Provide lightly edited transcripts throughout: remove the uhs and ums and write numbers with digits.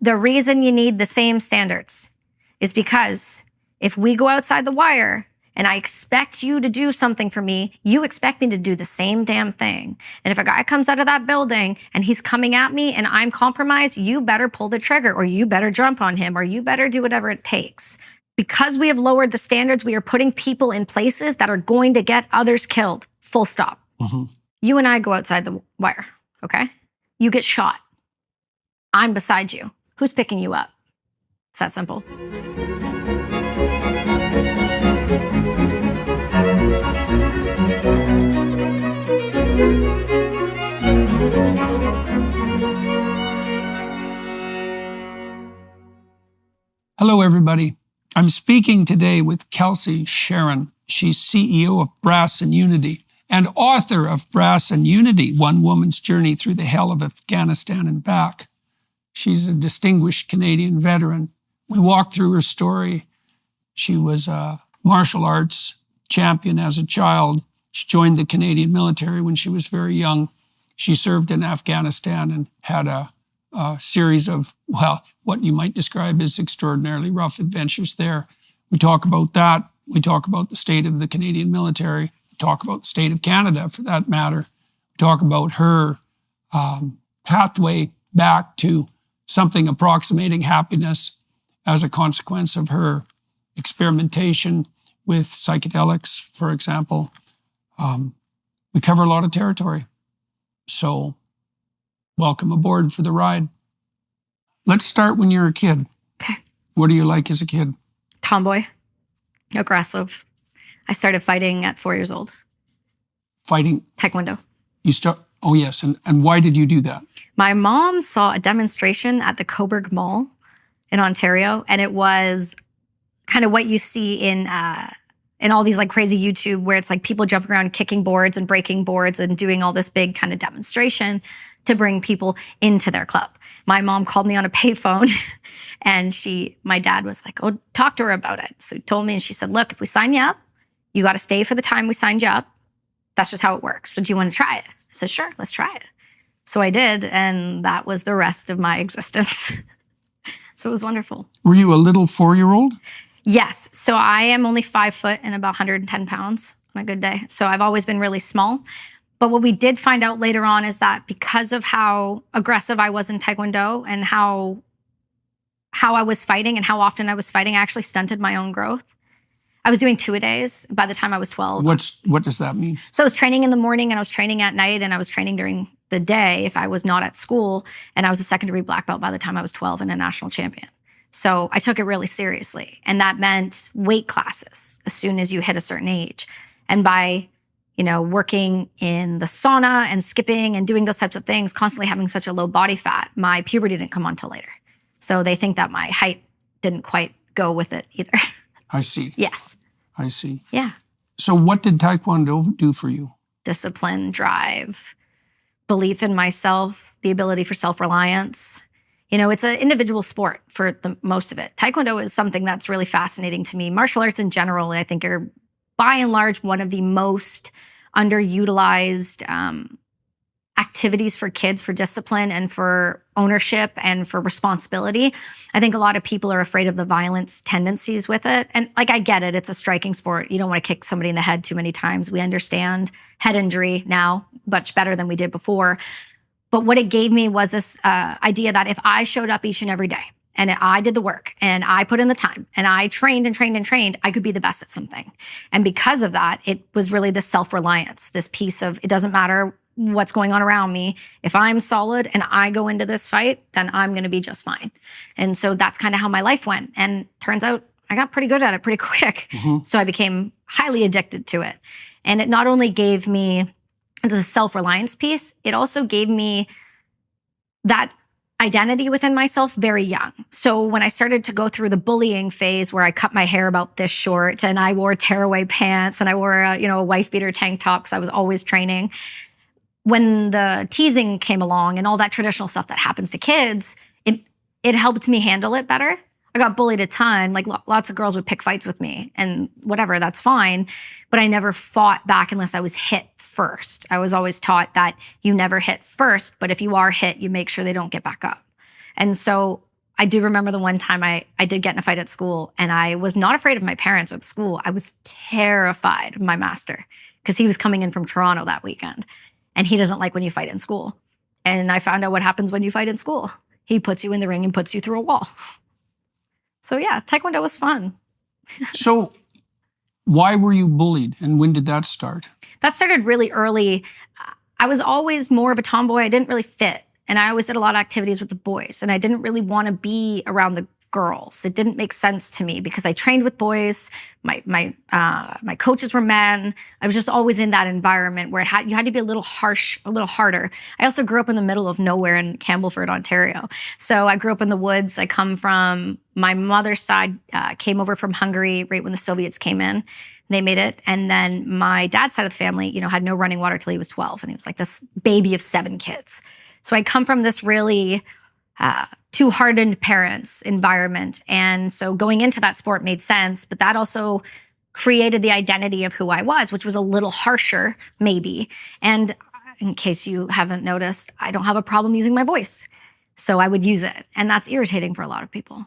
The reason you need the same standards is because if we go outside the wire and I expect you to do something for me, you expect me to do the same damn thing. And if a guy comes out of that building and he's coming at me and I'm compromised, you better pull the trigger, or you better jump on him, or you better do whatever it takes. Because we have lowered the standards, we are putting people in places that are going to get others killed. Full stop. Mm-hmm. You and I go outside the wire, okay? You get shot. I'm beside you. Who's picking you up? It's that simple. Hello, everybody. I'm speaking today with Kelsi Sheren. She's CEO of Brass and Unity and author of Brass and Unity, One Woman's Journey Through the Hell of Afghanistan and Back. She's a distinguished Canadian veteran. We walked through her story. She was a martial arts champion as a child. She joined the Canadian military when she was very young. She served in Afghanistan and had a series of, well, what you might describe as extraordinarily rough adventures there. We talk about that. We talk about the state of the Canadian military. We talk about the state of Canada, for that matter. We talk about her pathway back to something approximating happiness as a consequence of her experimentation with psychedelics, for example. We cover a lot of territory. So welcome aboard for the ride. Let's start when you're a kid. Okay. What are you like as a kid? Tomboy. Aggressive. I started fighting at 4 years old. Fighting? Taekwondo. Oh, yes. And why did you do that? My mom saw a demonstration at the Coburg Mall in Ontario, and it was kind of what you see in all these like crazy YouTube, where it's like people jumping around, kicking boards and breaking boards and doing all this big kind of demonstration to bring people into their club. My mom called me on a payphone and my dad was like, oh, talk to her about it. So he told me, and she said, look, if we sign you up, you got to stay for the time we signed you up. That's just how it works. So do you want to try it? I said, sure, let's try it. So I did, and that was the rest of my existence. So it was wonderful. Were you a little 4-year-old? Yes. So I am only 5 foot and about 110 pounds on a good day. So I've always been really small. But what we did find out later on is that because of how aggressive I was in Taekwondo and how I was fighting and how often I was fighting, I actually stunted my own growth. I was doing 2-a-days by the time I was 12. What does that mean? So I was training in the morning and I was training at night and I was training during the day if I was not at school. And I was a second-degree black belt by the time I was 12 and a national champion. So I took it really seriously. And that meant weight classes as soon as you hit a certain age. And by, working in the sauna and skipping and doing those types of things, constantly having such a low body fat, my puberty didn't come on till later. So they think that my height didn't quite go with it either. I see. Yes. I see. Yeah. So what did Taekwondo do for you? Discipline, drive, belief in myself, the ability for self-reliance. It's an individual sport for the most of it. Taekwondo is something that's really fascinating to me. Martial arts in general, I think, are by and large one of the most underutilized activities for kids, for discipline and for ownership and for responsibility. I think a lot of people are afraid of the violence tendencies with it. And I get it. It's a striking sport. You don't want to kick somebody in the head too many times. We understand head injury now much better than we did before. But what it gave me was this idea that if I showed up each and every day and I did the work and I put in the time and I trained and trained and trained, I could be the best at something. And because of that, it was really this self-reliance, this piece of it doesn't matter what's going on around me. If I'm solid and I go into this fight, then I'm going to be just fine. And so that's kind of how my life went. And turns out I got pretty good at it pretty quick. Mm-hmm. So I became highly addicted to it. And it not only gave me the self-reliance piece, it also gave me that identity within myself very young. So when I started to go through the bullying phase where I cut my hair about this short and I wore tearaway pants and I wore a wife beater tank top because I was always training, when the teasing came along and all that traditional stuff that happens to kids, it helped me handle it better. I got bullied a ton. Lots of girls would pick fights with me and whatever, that's fine. But I never fought back unless I was hit first. I was always taught that you never hit first, but if you are hit, you make sure they don't get back up. And so I do remember the one time I did get in a fight at school, and I was not afraid of my parents or the school. I was terrified of my master because he was coming in from Toronto that weekend, and he doesn't like when you fight in school. And I found out what happens when you fight in school. He puts you in the ring and puts you through a wall. So yeah, Taekwondo was fun. So why were you bullied, and when did that start? That started really early. I was always more of a tomboy. I didn't really fit. And I always did a lot of activities with the boys. And I didn't really want to be around the girls. It didn't make sense to me because I trained with boys. My coaches were men. I was just always in that environment where you had to be a little harsh, a little harder. I also grew up in the middle of nowhere in Campbellford, Ontario. So I grew up in the woods. I come from, my mother's side came over from Hungary right when the Soviets came in. They made it. And then my dad's side of the family, had no running water till he was 12. And he was like this baby of 7 kids. So I come from this really two hardened parents environment. And so going into that sport made sense, but that also created the identity of who I was, which was a little harsher, maybe. And in case you haven't noticed, I don't have a problem using my voice. So I would use it. And that's irritating for a lot of people.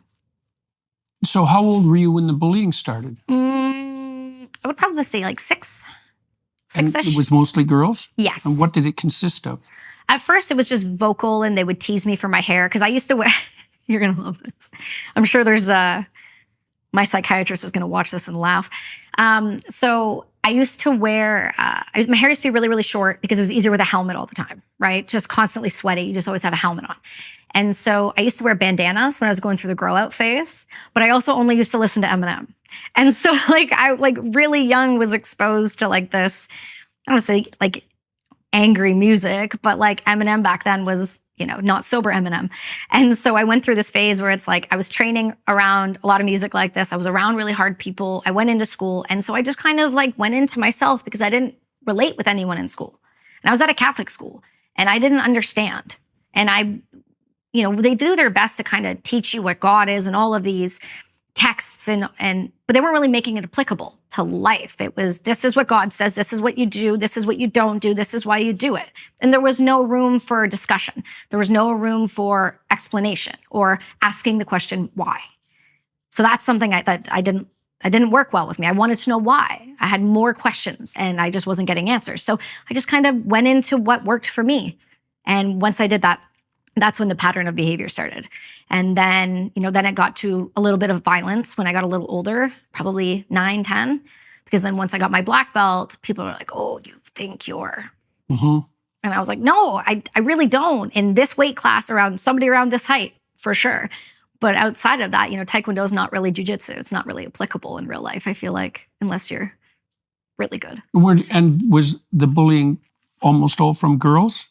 So how old were you when the bullying started? I would probably say like 6-ish. And it was mostly girls? Yes. And what did it consist of? At first, it was just vocal, and they would tease me for my hair because I used to wear. You're gonna love this. I'm sure there's my psychiatrist is gonna watch this and laugh. So I used to wear. My hair used to be really, really short because it was easier with a helmet all the time, right? Just constantly sweaty. You just always have a helmet on. And so I used to wear bandanas when I was going through the grow out phase, but I also only used to listen to Eminem. And so I really young was exposed to this. I don't say angry music, but Eminem back then was, not sober Eminem. And so I went through this phase where it's I was training around a lot of music like this. I was around really hard people. I went into school. And so I just kind of went into myself because I didn't relate with anyone in school. And I was at a Catholic school and I didn't understand. And they do their best to kind of teach you what God is and all of these texts but they weren't really making it applicable to life. It was, this is what God says, this is what you do, this is what you don't do, this is why you do it. And there was no room for discussion. There was no room for explanation or asking the question, why? So that's something that didn't work well with me. I wanted to know why. I had more questions and I just wasn't getting answers. So I just kind of went into what worked for me. And once I did that, that's when the pattern of behavior started. And then, then it got to a little bit of violence when I got a little older, probably 9, 10. Because then once I got my black belt, people were like, oh, you think you're... Mm-hmm. And I was like, no, I really don't. In this weight class, somebody around this height, for sure. But outside of that, Taekwondo is not really jujitsu. It's not really applicable in real life, I feel like, unless you're really good. And was the bullying almost all from girls?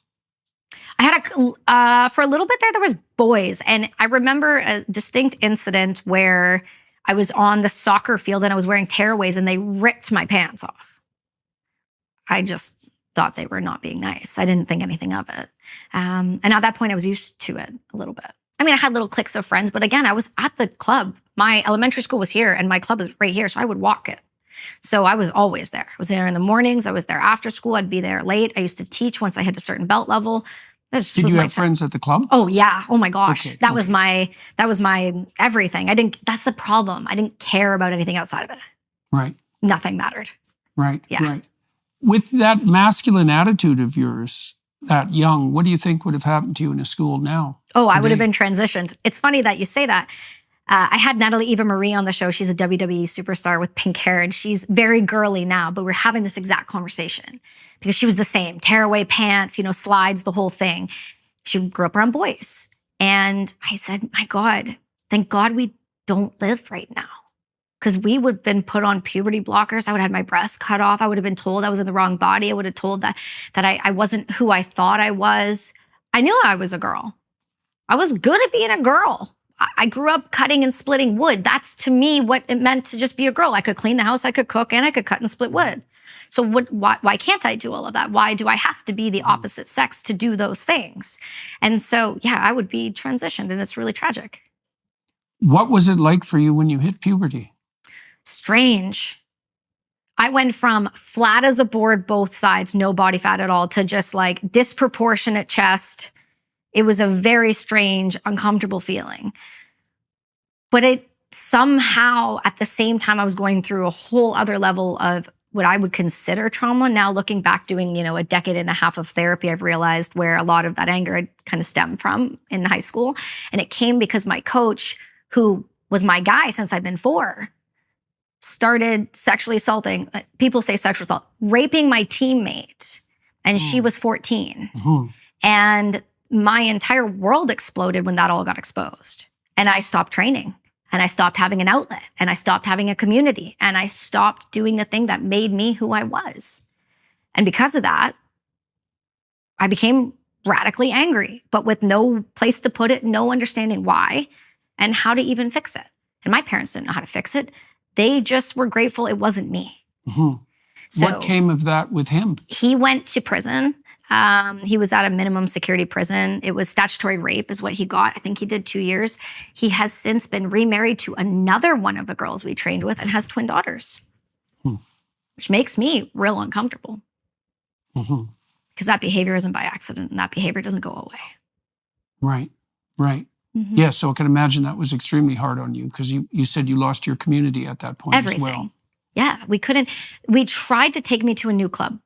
I had for a little bit there was boys. And I remember a distinct incident where I was on the soccer field and I was wearing tearaways and they ripped my pants off. I just thought they were not being nice. I didn't think anything of it. And at that point I was used to it a little bit. I mean, I had little cliques of friends, but again, I was at the club. My elementary school was here and my club was right here. So I would walk it. So I was always there. I was there in the mornings. I was there after school. I'd be there late. I used to teach once I hit a certain belt level. Did you have friends at the club? Oh yeah. Oh my gosh. Okay, that was my everything. That's the problem. I didn't care about anything outside of it. Right. Nothing mattered. Right. Yeah. Right. With that masculine attitude of yours, that young, what do you think would have happened to you in a school now? Oh, I would have been transitioned. It's funny that you say that. I had Natalie Eva Marie on the show. She's a WWE superstar with pink hair, and she's very girly now, but we're having this exact conversation because she was the same. Tearaway pants, slides, the whole thing. She grew up around boys. And I said, my God, thank God we don't live right now. Because we would have been put on puberty blockers. I would have had my breasts cut off. I would have been told I was in the wrong body. I would have told that I wasn't who I thought I was. I knew I was a girl. I was good at being a girl. I grew up cutting and splitting wood. That's to me what it meant to just be a girl. I could clean the house, I could cook, and I could cut and split wood. So why can't I do all of that? Why do I have to be the opposite sex to do those things? And so, yeah, I would be transitioned, and it's really tragic. What was it like for you when you hit puberty? Strange. I went from flat as a board, both sides, no body fat at all, to just disproportionate chest. It was a very strange, uncomfortable feeling. But it somehow, at the same time, I was going through a whole other level of what I would consider trauma. Now looking back, doing, a decade and a half of therapy, I've realized where a lot of that anger had kind of stemmed from in high school. And it came because my coach, who was my guy since I've been 4, started sexually assaulting, people say sexual assault, raping my teammate. And she was 14. Mm-hmm. And my entire world exploded when that all got exposed. And I stopped training. And I stopped having an outlet, and I stopped having a community, and I stopped doing the thing that made me who I was. And because of that, I became radically angry, but with no place to put it, no understanding why and how to even fix it. And my parents didn't know how to fix it. They just were grateful it wasn't me. Mm-hmm. So what came of that with him? He went to prison. He was at a minimum security prison. It was statutory rape is what he got. I think he did 2 years. He has since been remarried to another one of the girls we trained with and has twin daughters, which makes me real uncomfortable because that behavior isn't by accident and that behavior doesn't go away. Right. Mm-hmm. Yeah, so I can imagine that was extremely hard on you because you said you lost your community at that point Everything. as well. Yeah, we tried to take me to a new club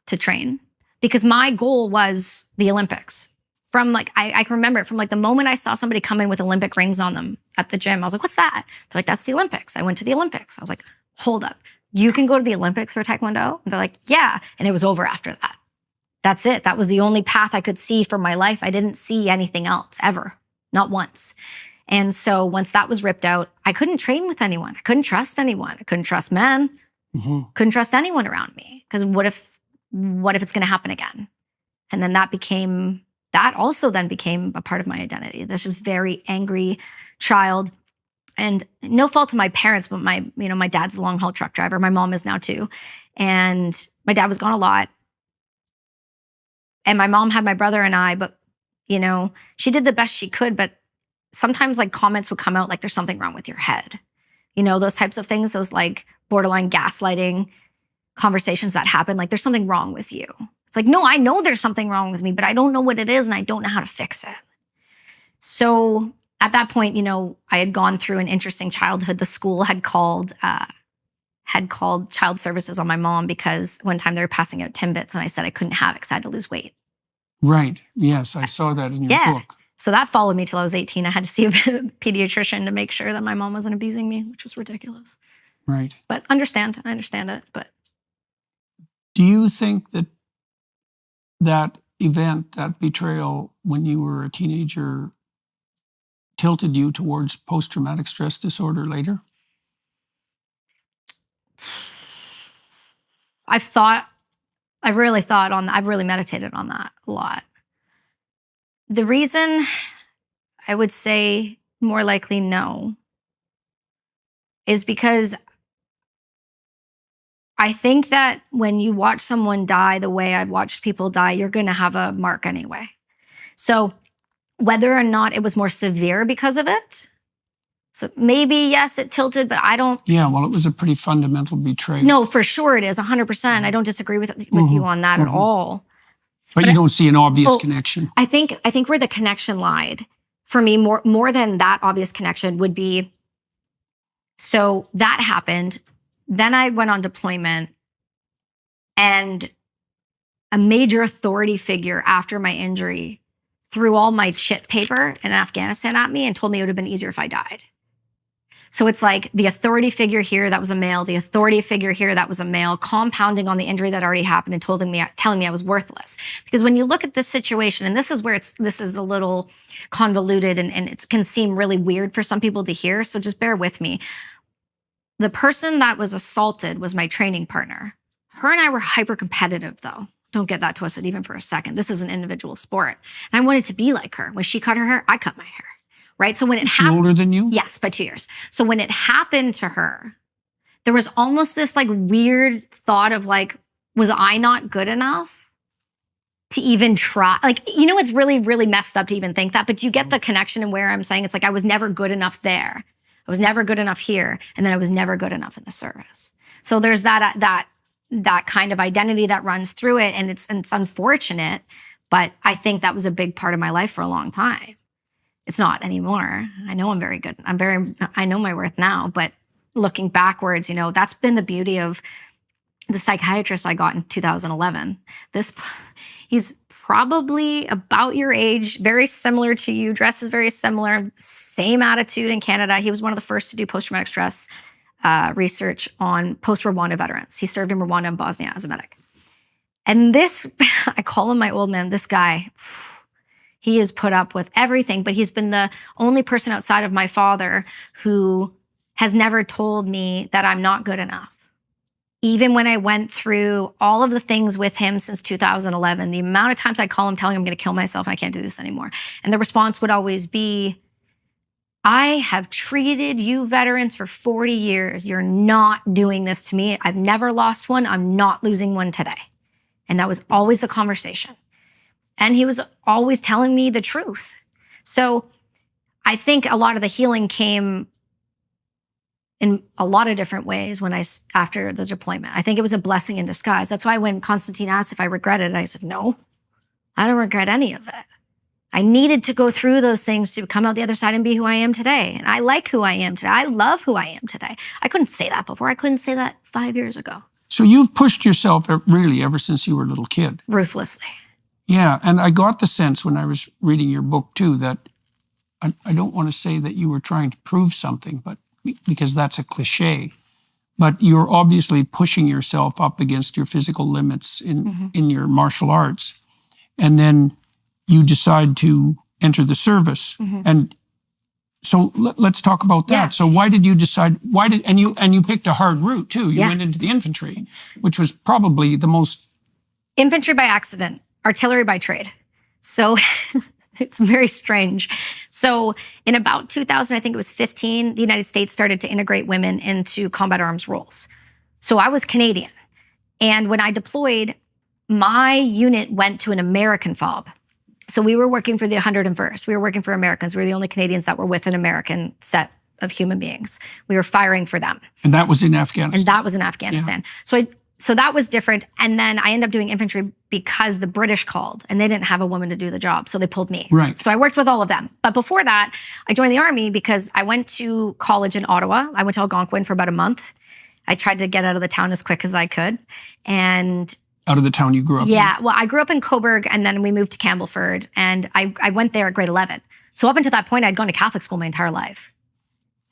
to train, because my goal was the Olympics. From I can remember it from the moment I saw somebody come in with Olympic rings on them at the gym. I was like, what's that? They're like, that's the Olympics. I went to the Olympics. I was like, hold up. You can go to the Olympics for Taekwondo? And they're like, yeah. And it was over after that. That's it. That was the only path I could see for my life. I didn't see anything else ever, not once. And so once that was ripped out, I couldn't train with anyone. I couldn't trust anyone. I couldn't trust men. Couldn't trust anyone around me. Because what if it's going to happen again? And then that also then became a part of my identity. This just very angry child, and no fault of my parents, but my dad's a long haul truck driver. My mom is now too. And my dad was gone a lot. And my mom had my brother and I, but she did the best she could. But sometimes comments would come out like, there's something wrong with your head. Those types of things, those borderline gaslighting conversations that happen, there's something wrong with you. It's like, no, I know there's something wrong with me, but I don't know what it is and I don't know how to fix it. So at that point, I had gone through an interesting childhood. The school had called child services on my mom because one time they were passing out Timbits and I said I couldn't have it because I had to lose weight. Right. Yes, I saw that in your book. So that followed me till I was 18. I had to see a pediatrician to make sure that my mom wasn't abusing me, which was ridiculous. Right. But I understand it. But do you think that event, that betrayal when you were a teenager, tilted you towards post-traumatic stress disorder later? I've really meditated on that a lot. The reason I would say more likely no is because I think that when you watch someone die the way I've watched people die, you're going to have a mark anyway. So whether or not it was more severe because of it, so maybe, yes, it tilted, but I don't... Yeah, well, it was a pretty fundamental betrayal. No, for sure it is, 100%. I don't disagree with you on that at all. But you don't see an obvious connection. I think where the connection lied, for me, more than that obvious connection would be, so that happened. Then I went on deployment, and a major authority figure after my injury threw all my shit paper in Afghanistan at me and told me it would have been easier if I died. So it's like the authority figure here, that was a male, the authority figure here, that was a male, compounding on the injury that already happened and telling me I was worthless. Because when you look at this situation, and this is where this is a little convoluted and it can seem really weird for some people to hear, so just bear with me. The person that was assaulted was my training partner. Her and I were hyper competitive though. Don't get that twisted even for a second. This is an individual sport. And I wanted to be like her. When she cut her hair, I cut my hair. Right? So when it happened... older than you? Yes, by 2 years. So when it happened to her, there was almost this weird thought of was I not good enough to even try? It's really, really messed up to even think that, but you get the connection and where I'm saying it's I was never good enough there. I was never good enough here. And then I was never good enough in the service. So there's that kind of identity that runs through it. And it's unfortunate, but I think that was a big part of my life for a long time. It's not anymore. I know I'm very good. I know my worth now, but looking backwards, that's been the beauty of the psychiatrist I got in 2011. He's probably about your age, very similar to you, dresses very similar, same attitude in Canada. He was one of the first to do post-traumatic stress research on post-Rwanda veterans. He served in Rwanda and Bosnia as a medic. And this, I call him my old man, this guy, he has put up with everything, but he's been the only person outside of my father who has never told me that I'm not good enough. Even when I went through all of the things with him since 2011, the amount of times I call him telling him I'm going to kill myself, I can't do this anymore. And the response would always be, I have treated you veterans for 40 years. You're not doing this to me. I've never lost one. I'm not losing one today. And that was always the conversation. And he was always telling me the truth. So I think a lot of the healing came in a lot of different ways after the deployment. I think it was a blessing in disguise. That's why when Constantine asked if I regretted it, I said, no, I don't regret any of it. I needed to go through those things to come out the other side and be who I am today. And I like who I am today. I love who I am today. I couldn't say that before. I couldn't say that 5 years ago. So you've pushed yourself really ever since you were a little kid. Ruthlessly. Yeah, and I got the sense when I was reading your book too that I don't want to say that you were trying to prove something, but because that's a cliche, but you're obviously pushing yourself up against your physical limits in your martial arts. And then you decide to enter the service. And so let's talk about that. Yeah. So why did you decide, and you picked a hard route too. You went into the infantry, which was probably the most... Infantry by accident, artillery by trade. So it's very strange. So in about 2000, I think it was 15, the United States started to integrate women into combat arms roles. So I was Canadian. And when I deployed, my unit went to an American FOB. So we were working for the 101st. We were working for Americans. We were the only Canadians that were with an American set of human beings. We were firing for them. And that was in Afghanistan. And that was in Afghanistan. Yeah. So that was different. And then I ended up doing infantry because the British called and they didn't have a woman to do the job. So they pulled me. Right. So I worked with all of them. But before that, I joined the Army because I went to college in Ottawa. I went to Algonquin for about a month. I tried to get out of the town as quick as I could. And out of the town you grew up in? Yeah, well, I grew up in Cobourg and then we moved to Campbellford and I went there at grade 11. So up until that point, I'd gone to Catholic school my entire life.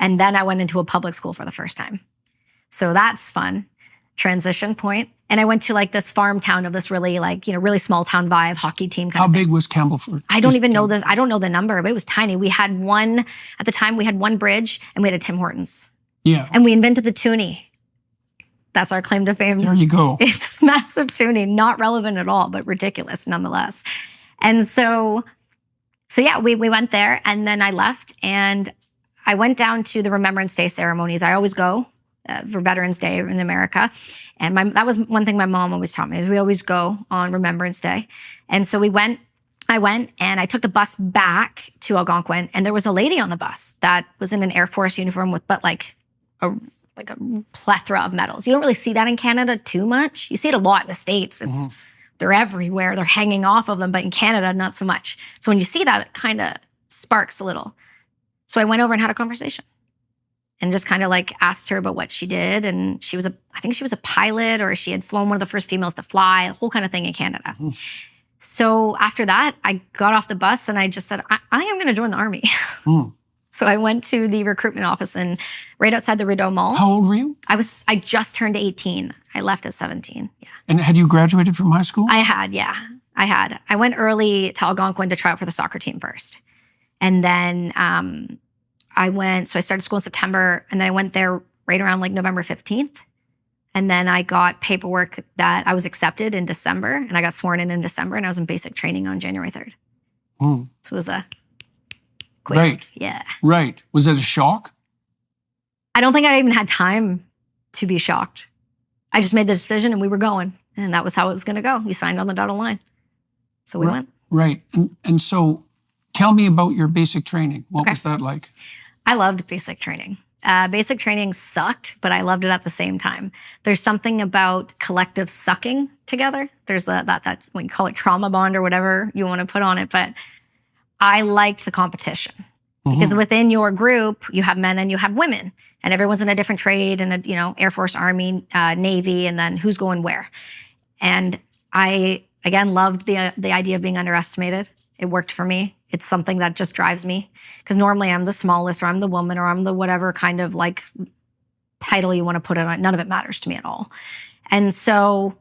And then I went into a public school for the first time. So that's fun. Transition point. And I went to like this farm town of this really really small town vibe, hockey team kind of thing. How big was Campbellford? I don't even know this. I don't know the number, but it was tiny. We had at the time we had one bridge and we had a Tim Hortons. Yeah. And we invented the toonie. That's our claim to fame. There you go. It's massive tuning, not relevant at all, but ridiculous nonetheless. And so yeah, we went there and then I left and I went down to the Remembrance Day ceremonies. I always go for Veterans Day in America. And that was one thing my mom always taught me is we always go on Remembrance Day. And so I went and I took the bus back to Algonquin and there was a lady on the bus that was in an Air Force uniform with like a plethora of medals. You don't really see that in Canada too much. You see it a lot in the States. They're everywhere. They're hanging off of them. But in Canada, not so much. So when you see that, it kind of sparks a little. So I went over and had a conversation and just kind of like asked her about what she did. And I think she was a pilot or she had flown one of the first females to fly, a whole kind of thing in Canada. So after that, I got off the bus and I just said, I think I'm going to join the Army. So I went to the recruitment office and right outside the Rideau Mall. How old were you? I just turned 18. I left at 17. Yeah. And had you graduated from high school? I had, yeah. I had. I went early to Algonquin to try out for the soccer team first. And then I started school in September and then I went there right around like November 15th. And then I got paperwork that I was accepted in December and I got sworn in December and I was in basic training on January 3rd. So it was a quick. Right. Yeah. Right. Was it a shock? I don't think I even had time to be shocked. I just made the decision and we were going. And that was how it was going to go. We signed on the dotted line. So we went. Right. And so tell me about your basic training. What was that like? I loved basic training. Basic training sucked, but I loved it at the same time. There's something about collective sucking together. There's that we call it trauma bond or whatever you want to put on it. But I liked the competition. Because within your group, you have men and you have women, and everyone's in a different trade, and Air Force, Army, Navy, and then who's going where. And I again loved the idea of being underestimated. It worked for me. It's something that just drives me, because normally I'm the smallest, or I'm the woman, or I'm the whatever kind of like title you want to put it on. None of it matters to me at all. And so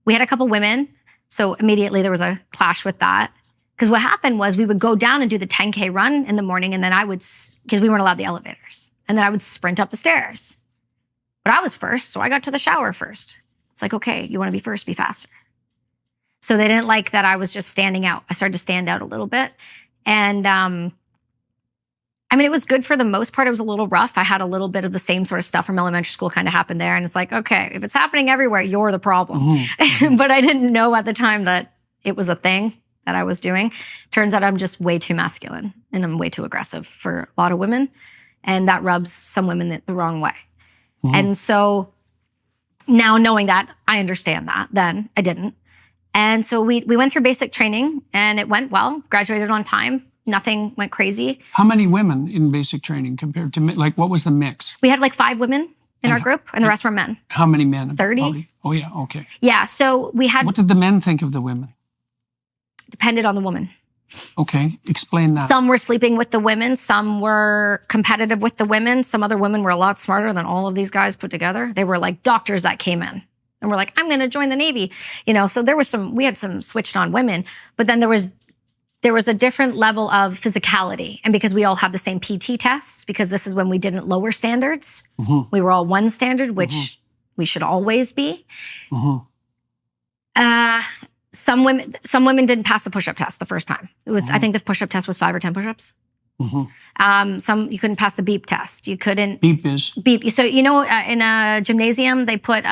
we had a couple women, so immediately there was a clash with that. Because what happened was we would go down and do the 10K run in the morning, and then I would, because we weren't allowed the elevators, and then I would sprint up the stairs. But I was first, so I got to the shower first. It's like, okay, you want to be first, be faster. So they didn't like that I was just standing out. I started to stand out a little bit. And it was good for the most part. It was a little rough. I had a little bit of the same sort of stuff from elementary school kind of happened there. And it's like, okay, if it's happening everywhere, you're the problem. But I didn't know at the time that it was a thing that I was doing. Turns out I'm just way too masculine, and I'm way too aggressive for a lot of women. And that rubs some women the wrong way. And so now knowing that, I understand that. Then I didn't. And so we went through basic training, and it went well, graduated on time. Nothing went crazy. How many women in basic training compared to, like, what was the mix? We had like 5 women in our group, and the rest were men. How many men? 30. Oh, yeah, okay. Yeah, so we had... What did the men think of the women? Depended on the woman. Okay, explain that. Some were sleeping with the women. Some were competitive with the women. Some other women were a lot smarter than all of these guys put together. They were like doctors that came in and were like, I'm going to join the Navy. So there was we had some switched on women, but then there was a different level of physicality. And because we all have the same PT tests, because this is when we didn't lower standards, we were all one standard, which we should always be. Some women didn't pass the push-up test the first time. It was, I think the push-up test was 5 or 10 push-ups. Some, you couldn't pass the beep test. You couldn't. Beep is? Beep. So, in a gymnasium, they put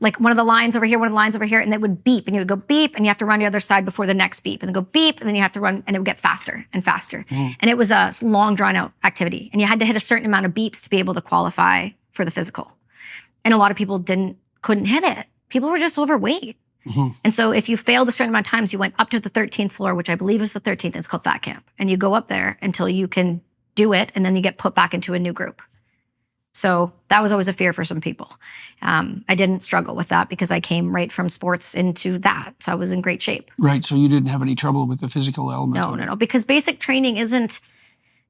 like one of the lines over here, one of the lines over here, and they would beep, and you would go beep, and you have to run the other side before the next beep, and then go beep, and then you have to run, and it would get faster and faster. And it was a long, drawn-out activity, and you had to hit a certain amount of beeps to be able to qualify for the physical. And a lot of people couldn't hit it. People were just overweight. And so if you failed a certain amount of times, you went up to the 13th floor, which I believe is the 13th, and it's called Fat Camp. And you go up there until you can do it, and then you get put back into a new group. So that was always a fear for some people. I didn't struggle with that because I came right from sports into that. So I was in great shape. Right, so you didn't have any trouble with the physical element? No, because basic training isn't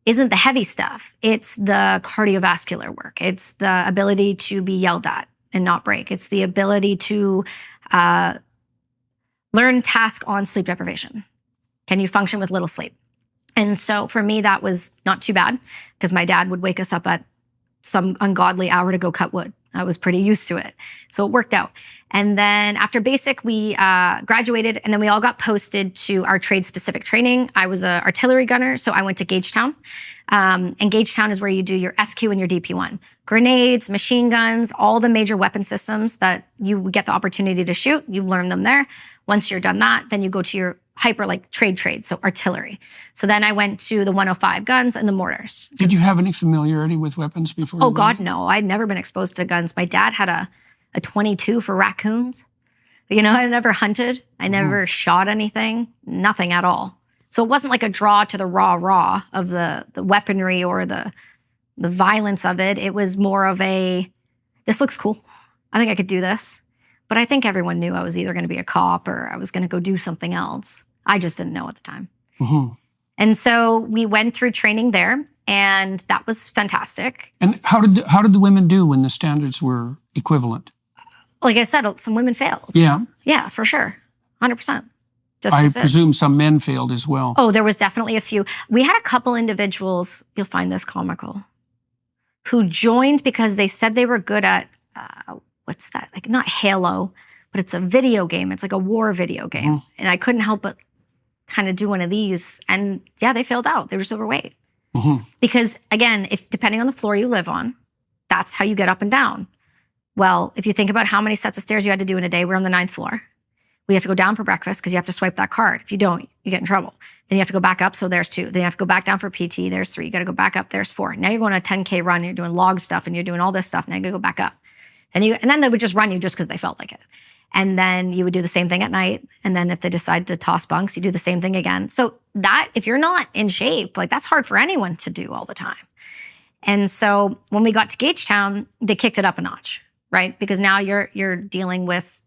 the heavy stuff. It's the cardiovascular work. It's the ability to be yelled at and not break. It's the ability to learn task on sleep deprivation. Can you function with little sleep? And so for me, that was not too bad, because my dad would wake us up at some ungodly hour to go cut wood. I was pretty used to it. So it worked out. And then after basic, we graduated, and then we all got posted to our trade-specific training. I was an artillery gunner, so I went to Gagetown. And Gagetown is where you do your SQ and your DP1. Grenades, machine guns, all the major weapon systems that you get the opportunity to shoot, you learn them there. Once you're done that, then you go to your hyper, like trade, so artillery. So then I went to the 105 guns and the mortars. Did you have any familiarity with weapons before? Oh God, no. I'd never been exposed to guns. My dad had a 22 for raccoons. I never hunted. I never shot anything, nothing at all. So it wasn't like a draw to the raw of the weaponry or the violence of it. It was more of this looks cool. I think I could do this. But I think everyone knew I was either going to be a cop or I was going to go do something else. I just didn't know at the time. And so we went through training there, and that was fantastic. And how did the women do when the standards were equivalent? Like I said, some women failed. Yeah. Yeah, for sure. 100%. I presume some men failed as well. Oh, there was definitely a few. We had a couple individuals, you'll find this comical, who joined because they said they were good at, what's that? Like, not Halo, but it's a video game. It's like a war video game. And I couldn't help but kind of do one of these. And yeah, they failed out. They were just overweight. Because again, depending on the floor you live on, that's how you get up and down. Well, if you think about how many sets of stairs you had to do in a day, we're on the 9th floor. We have to go down for breakfast because you have to swipe that card. If you don't, you get in trouble. Then you have to go back up, so there's 2. Then you have to go back down for PT, there's 3. You got to go back up, there's 4. Now you're going on a 10K run, you're doing log stuff, and you're doing all this stuff. Now you got to go back up. And then they would just run you just because they felt like it. And then you would do the same thing at night. And then if they decide to toss bunks, you do the same thing again. So that, if you're not in shape, like that's hard for anyone to do all the time. And so when we got to Gagetown, they kicked it up a notch, right? Because now you're dealing with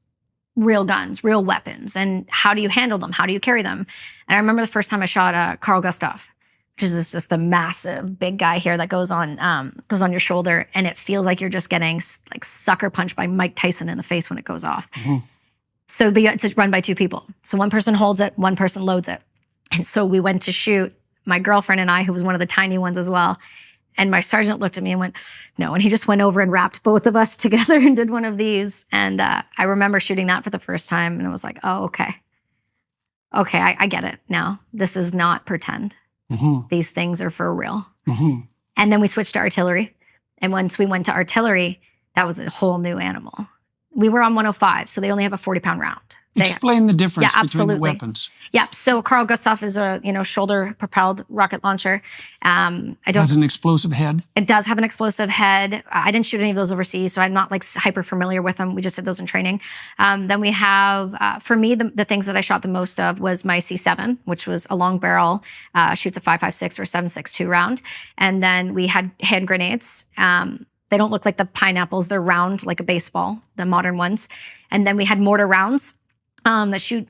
real guns, real weapons, and how do you handle them? How do you carry them? And I remember the first time I shot Carl Gustaf, which is just the massive big guy here that goes on your shoulder, and it feels like you're just getting like sucker punched by Mike Tyson in the face when it goes off. So it's run by two people. So one person holds it, one person loads it. And so we went to shoot, my girlfriend and I, who was one of the tiny ones as well. And my sergeant looked at me and went, no. And he just went over and wrapped both of us together and did one of these. And I remember shooting that for the first time. And it was like, oh, okay. Okay, I get it now. This is not pretend. These things are for real. And then we switched to artillery. And once we went to artillery, that was a whole new animal. We were on 105, so they only have a 40-pound round. Explain the difference between the weapons. Yeah, so Carl Gustaf is a shoulder-propelled rocket launcher. It has an explosive head. It does have an explosive head. I didn't shoot any of those overseas, so I'm not like hyper familiar with them. We just did those in training. Then we have, for me, the things that I shot the most of was my C7, which was a long barrel, shoots a 5.56 or 7.62 round. And then we had hand grenades. They don't look like the pineapples. They're round like a baseball, the modern ones. And then we had mortar rounds. That shoot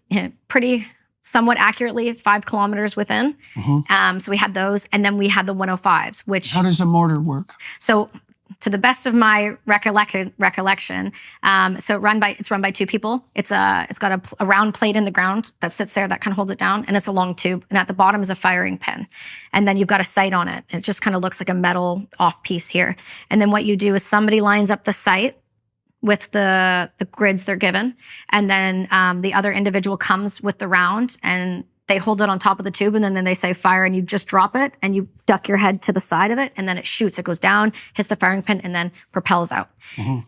pretty somewhat accurately 5 kilometers within. So we had those, and then we had the 105s, which... How does a mortar work? So to the best of my recollection, so it's run by two people. It's got a round plate in the ground that sits there that kind of holds it down, and it's a long tube, and at the bottom is a firing pin. And then you've got a sight on it. It just kind of looks like a metal off piece here. And then what you do is somebody lines up the sight with the grids they're given. And then the other individual comes with the round and they hold it on top of the tube, and then they say fire, and you just drop it and you duck your head to the side of it, and then it shoots. It goes down, hits the firing pin, and then propels out.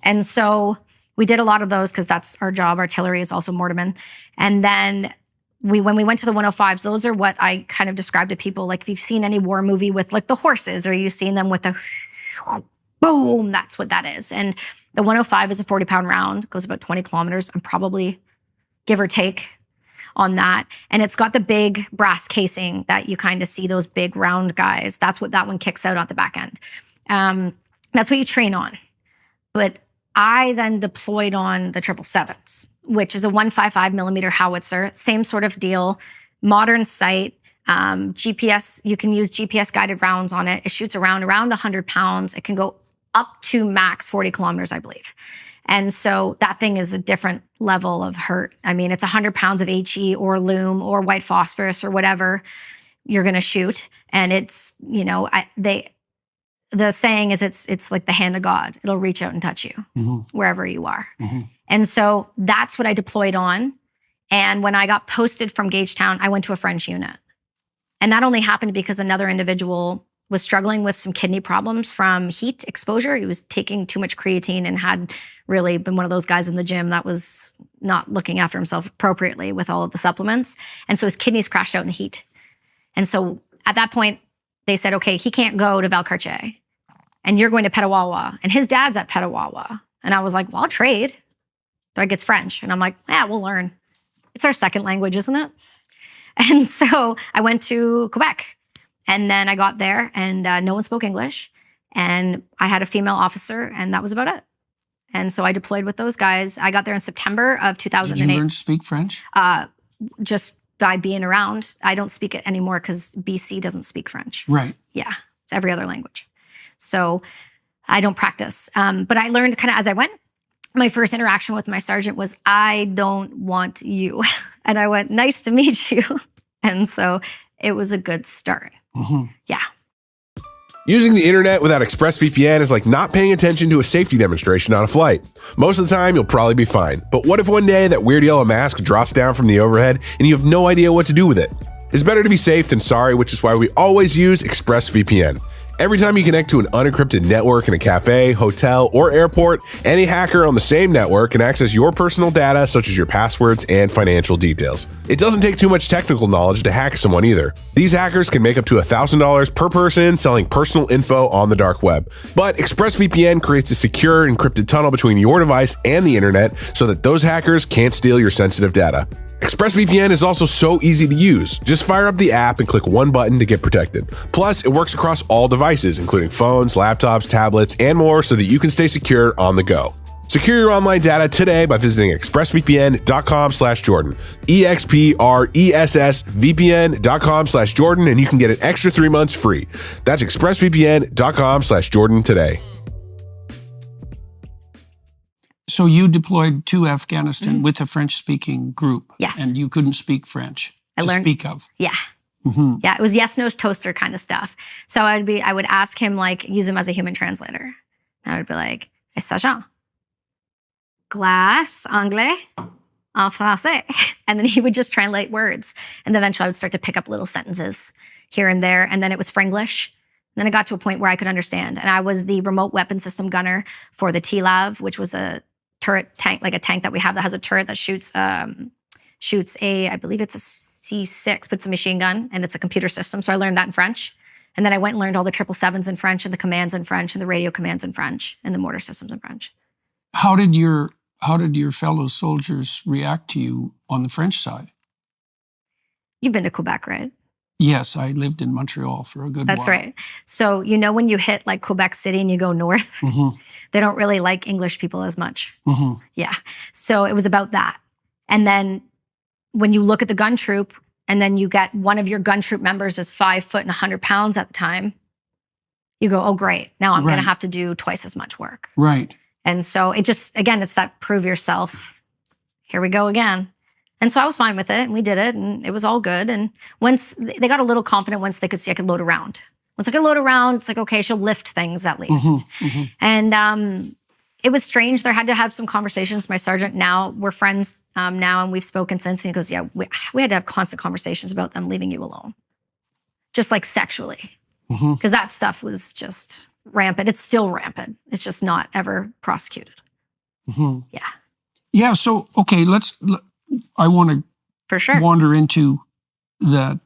And so we did a lot of those because that's our job. Artillery is also mortarman. And then when we went to the 105s, those are what I kind of describe to people. Like if you've seen any war movie with like the horses, or you've seen them with the boom, that's what that is. And the 105 is a 40-pound round, goes about 20 kilometers. I'm probably, give or take, on that. And it's got the big brass casing that you kind of see, those big round guys. That's what that one kicks out at the back end. That's what you train on. But I then deployed on the 777s, which is a 155 millimeter howitzer, same sort of deal, modern sight. GPS, you can use GPS guided rounds on it. It shoots around 100 pounds. It can go up to max 40 kilometers, I believe. And so that thing is a different level of hurt. I mean, it's 100 pounds of HE or loom or white phosphorus or whatever you're going to shoot. And it's, the saying is it's like the hand of God. It'll reach out and touch you wherever you are. And so that's what I deployed on. And when I got posted from Gagetown, I went to a French unit. And that only happened because another individual was struggling with some kidney problems from heat exposure. He was taking too much creatine and had really been one of those guys in the gym that was not looking after himself appropriately with all of the supplements. And so his kidneys crashed out in the heat. And so at that point, they said, okay, he can't go to Valcartier. And you're going to Petawawa. And his dad's at Petawawa. And I was like, well, I'll trade. So I gets French. And I'm like, yeah, we'll learn. It's our second language, isn't it? And so I went to Quebec. And then I got there and no one spoke English. And I had a female officer and that was about it. And so I deployed with those guys. I got there in September of 2008. Did you learn to speak French? Just by being around. I don't speak it anymore because BC doesn't speak French. Right. Yeah, it's every other language. So I don't practice. But I learned kind of as I went. My first interaction with my sergeant was, I don't want you. And I went, nice to meet you. And so it was a good start. Yeah. Using the internet without ExpressVPN is like not paying attention to a safety demonstration on a flight. Most of the time, you'll probably be fine. But what if one day that weird yellow mask drops down from the overhead and you have no idea what to do with it? It's better to be safe than sorry, which is why we always use ExpressVPN. Every time you connect to an unencrypted network in a cafe, hotel, or airport, any hacker on the same network can access your personal data, such as your passwords and financial details. It doesn't take too much technical knowledge to hack someone either. These hackers can make up to $1,000 per person selling personal info on the dark web. But ExpressVPN creates a secure, encrypted tunnel between your device and the internet so that those hackers can't steal your sensitive data. ExpressVPN is also so easy to use. Just fire up the app and click one button to get protected. Plus, it works across all devices, including phones, laptops, tablets, and more, so that you can stay secure on the go. Secure your online data today by visiting expressvpn.com/Jordan. EXPRESSVPN.com/Jordan, and you can get an extra 3 months free. That's expressvpn.com/Jordan today. So you deployed to Afghanistan with a French-speaking group. Yes. And you couldn't speak French I learned, speak of. Yeah. Yeah, it was yes, no, toaster kind of stuff. So I would ask him, like, use him as a human translator. I would be like, "Et s'agent? Glace, anglais, en français." And then he would just translate words. And then eventually I would start to pick up little sentences here and there. And then it was Frenglish. And then it got to a point where I could understand. And I was the remote weapon system gunner for the TLAV, which was a turret tank, like a tank that we have that has a turret that shoots I believe it's a C6, but it's a machine gun and it's a computer system. So I learned that in French. And then I went and learned all the 777s in French and the commands in French and the radio commands in French and the mortar systems in French. How did your fellow soldiers react to you on the French side? You've been to Quebec, right? Yes, I lived in Montreal for a good while. That's right. So, when you hit like Quebec City and you go north, they don't really like English people as much. Yeah. So it was about that. And then when you look at the gun troop and then you get one of your gun troop members is 5 foot and 100 pounds at the time, you go, oh, great. Now I'm going to have to do twice as much work. Right. And so it just, again, it's that prove yourself. Here we go again. And so I was fine with it, and we did it, and it was all good. And once they got a little confident, once they could see I could load around. Once I could load around, it's like, okay, she'll lift things at least. And it was strange. There had to have some conversations. My sergeant now, we're friends now, and we've spoken since. And he goes, yeah, we had to have constant conversations about them leaving you alone. Just like sexually. Because that stuff was just rampant. It's still rampant. It's just not ever prosecuted. Yeah. Yeah, so, okay, I want to for sure wander into the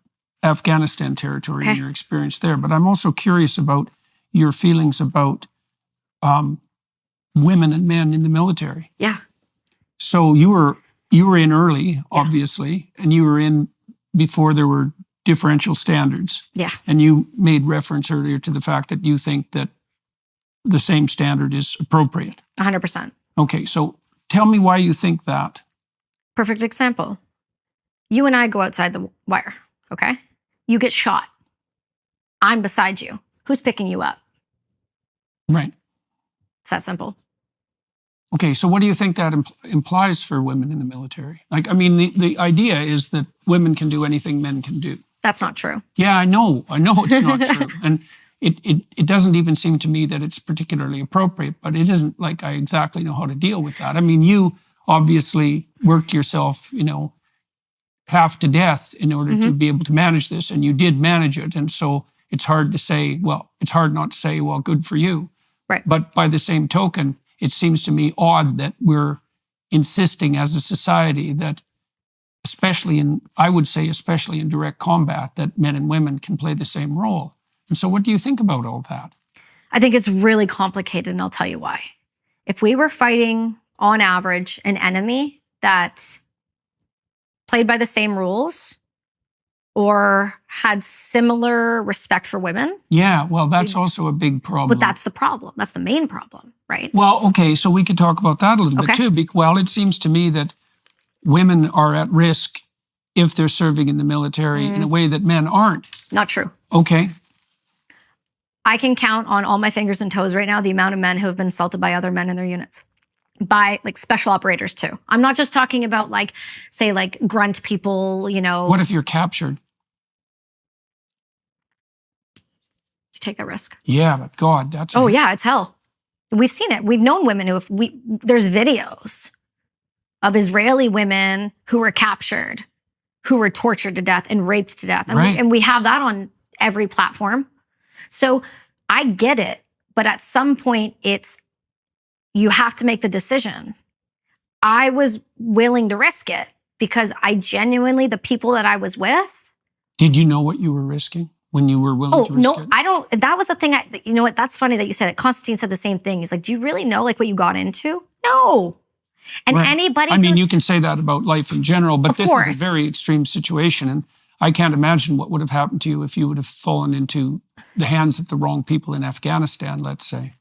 Afghanistan territory and your experience there, but I'm also curious about your feelings about women and men in the military. Yeah. So you were in early, obviously, and you were in before there were differential standards. Yeah. And you made reference earlier to the fact that you think that the same standard is appropriate. 100%. Okay, so tell me why you think that. Perfect example. You and I go outside the wire, okay? You get shot. I'm beside you. Who's picking you up? Right. It's that simple. Okay, so what do you think that implies for women in the military? Like, I mean, the idea is that women can do anything men can do. That's not true. Yeah, I know it's not true. And it doesn't even seem to me that it's particularly appropriate, but it isn't like I exactly know how to deal with that. I mean, you obviously worked yourself, half to death in order to be able to manage this, and you did manage it. And so it's hard not to say, well, good for you. Right. But by the same token, it seems to me odd that we're insisting as a society that, especially in direct combat, that men and women can play the same role. And so what do you think about all that? I think it's really complicated, and I'll tell you why. If we were fighting, on average, an enemy that played by the same rules or had similar respect for women. Yeah, well, that's also a big problem. But that's the problem. That's the main problem, right? Well, okay, so we could talk about that a little bit too. Well, it seems to me that women are at risk if they're serving in the military in a way that men aren't. Not true. Okay. I can count on all my fingers and toes right now the amount of men who have been assaulted by other men in their units. By like special operators too. I'm not just talking about like, say like grunt people, What if you're captured? You take that risk. Yeah, but God, that's... Oh yeah, it's hell. We've seen it. We've known women who there's videos of Israeli women who were captured, who were tortured to death and raped to death. And, right. and we have that on every platform. So I get it, but at some point you have to make the decision. I was willing to risk it because I genuinely, the people that I was with. Did you know what you were risking when you were willing to risk it? No, I don't. That was the thing. You know what? That's funny that you said it. Constantine said the same thing. He's like, do you really know like what you got into? No. And right. anybody. I mean, you can say that about life in general, but this is a very extreme situation. And I can't imagine what would have happened to you if you would have fallen into the hands of the wrong people in Afghanistan, let's say.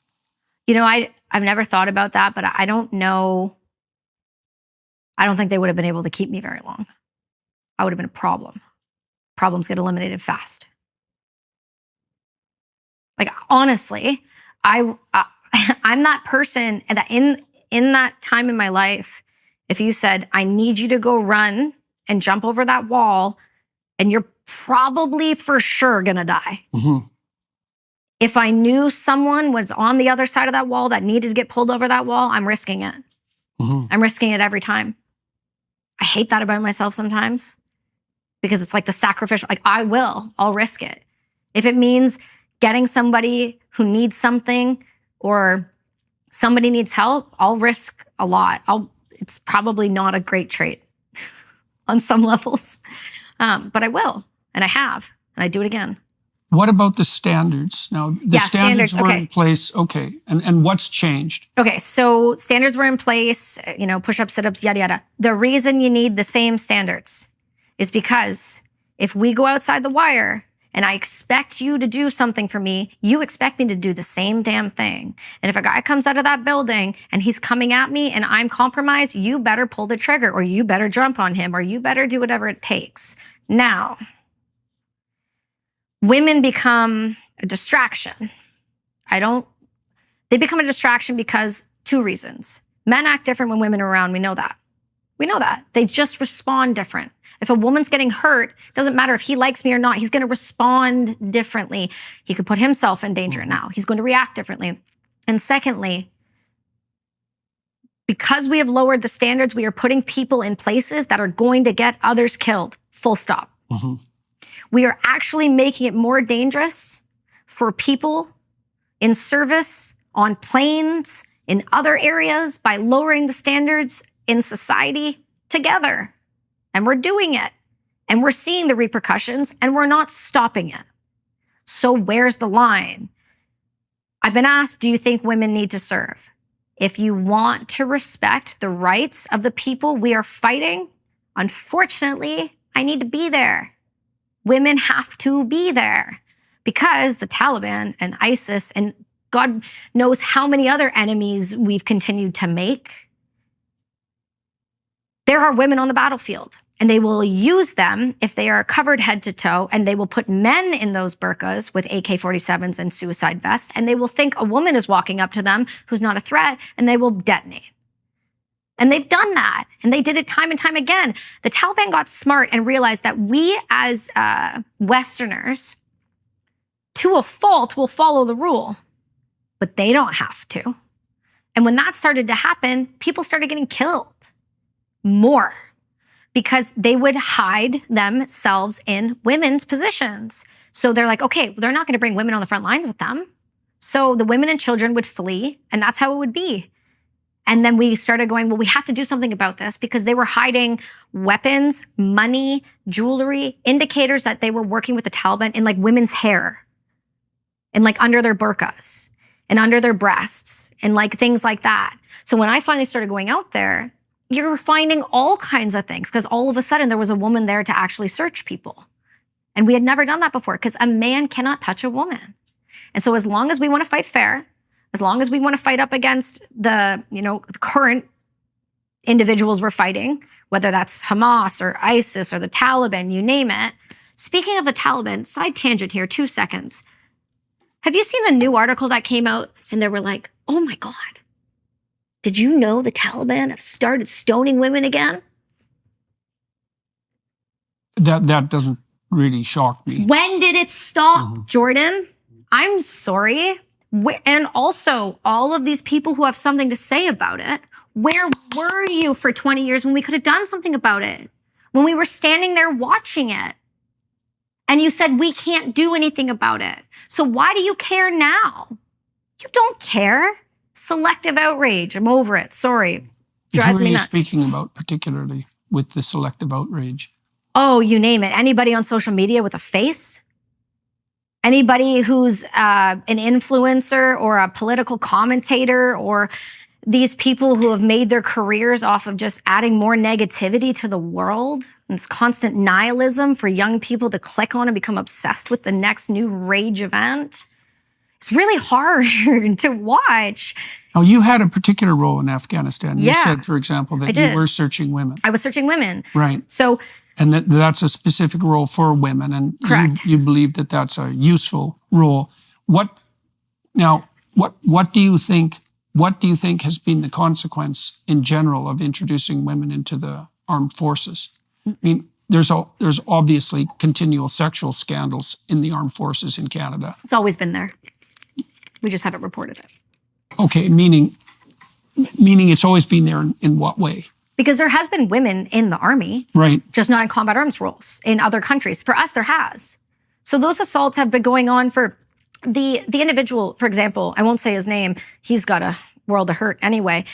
You know, I've never thought about that, but I don't know. I don't think they would have been able to keep me very long. I would have been a problem. Problems get eliminated fast. Like, honestly, I'm that person that in that time in my life, if you said, I need you to go run and jump over that wall, and you're probably for sure gonna die. Mm-hmm. If I knew someone was on the other side of that wall that needed to get pulled over that wall, I'm risking it. Mm-hmm. I'm risking it every time. I hate that about myself sometimes because it's like the sacrificial, like I'll risk it. If it means getting somebody who needs something or somebody needs help, I'll risk a lot. It's probably not a great trait on some levels, but I will, and I have, and I do it again. What about the standards? Now, the standards were in place. Okay. And what's changed? Okay. So standards were in place, push-ups, sit-ups, yada, yada. The reason you need the same standards is because if we go outside the wire and I expect you to do something for me, you expect me to do the same damn thing. And if a guy comes out of that building and he's coming at me and I'm compromised, you better pull the trigger or you better jump on him or you better do whatever it takes. Now, women become a distraction. They become a distraction because 2 reasons. Men act different when women are around. We know that. They just respond different. If a woman's getting hurt, doesn't matter if he likes me or not, he's going to respond differently. He could put himself in danger now. He's going to react differently. And secondly, because we have lowered the standards, we are putting people in places that are going to get others killed. Full stop. Mm-hmm. We are actually making it more dangerous for people in service, on planes, in other areas by lowering the standards in society together. And we're doing it. And we're seeing the repercussions and we're not stopping it. So where's the line? I've been asked, do you think women need to serve? If you want to respect the rights of the people we are fighting, unfortunately, I need to be there. Women have to be there because the Taliban and ISIS and God knows how many other enemies we've continued to make. There are women on the battlefield and they will use them if they are covered head to toe and they will put men in those burqas with AK-47s and suicide vests and they will think a woman is walking up to them who's not a threat and they will detonate. And they've done that. And they did it time and time again. The Taliban got smart and realized that we as Westerners, to a fault, will follow the rule. But they don't have to. And when that started to happen, people started getting killed more because they would hide themselves in women's positions. So they're like, okay, they're not going to bring women on the front lines with them. So the women and children would flee, and that's how it would be. And then we started going, well, we have to do something about this because they were hiding weapons, money, jewelry, indicators that they were working with the Taliban in like women's hair and like under their burqas and under their breasts and like things like that. So when I finally started going out there, you're finding all kinds of things because all of a sudden there was a woman there to actually search people. And we had never done that before because a man cannot touch a woman. And so as long as we want to fight fair, as long as we want to fight up against the current individuals we're fighting, whether that's Hamas or ISIS or the Taliban, you name it. Speaking of the Taliban, side tangent here, 2 seconds. Have you seen the new article that came out and they were like, oh my God, did you know the Taliban have started stoning women again? That doesn't really shock me. When did it stop, Jordan? I'm sorry. And also, all of these people who have something to say about it, where were you for 20 years when we could have done something about it? When we were standing there watching it? And you said, we can't do anything about it. So why do you care now? You don't care. Selective outrage. I'm over it. Sorry. Drives me nuts. Who are you speaking about particularly with the selective outrage? Oh, you name it. Anybody on social media with a face? Anybody who's an influencer or a political commentator, or these people who have made their careers off of just adding more negativity to the world, and this constant nihilism for young people to click on and become obsessed with the next new rage event. It's really hard to watch. Now, you had a particular role in Afghanistan. Yeah. You said, for example, that you were searching women. I was searching women. Right. So, and that's a specific role for women, and correct. You believe that that's a useful role. What do you think? What do you think has been the consequence in general of introducing women into the armed forces? I mean, there's obviously continual sexual scandals in the armed forces in Canada. It's always been there. We just haven't reported it. Okay, meaning it's always been there in what way? Because there has been women in the army, right? Just not in combat arms roles in other countries. For us, there has. So those assaults have been going on for the individual, for example, I won't say his name. He's got a world of hurt anyway,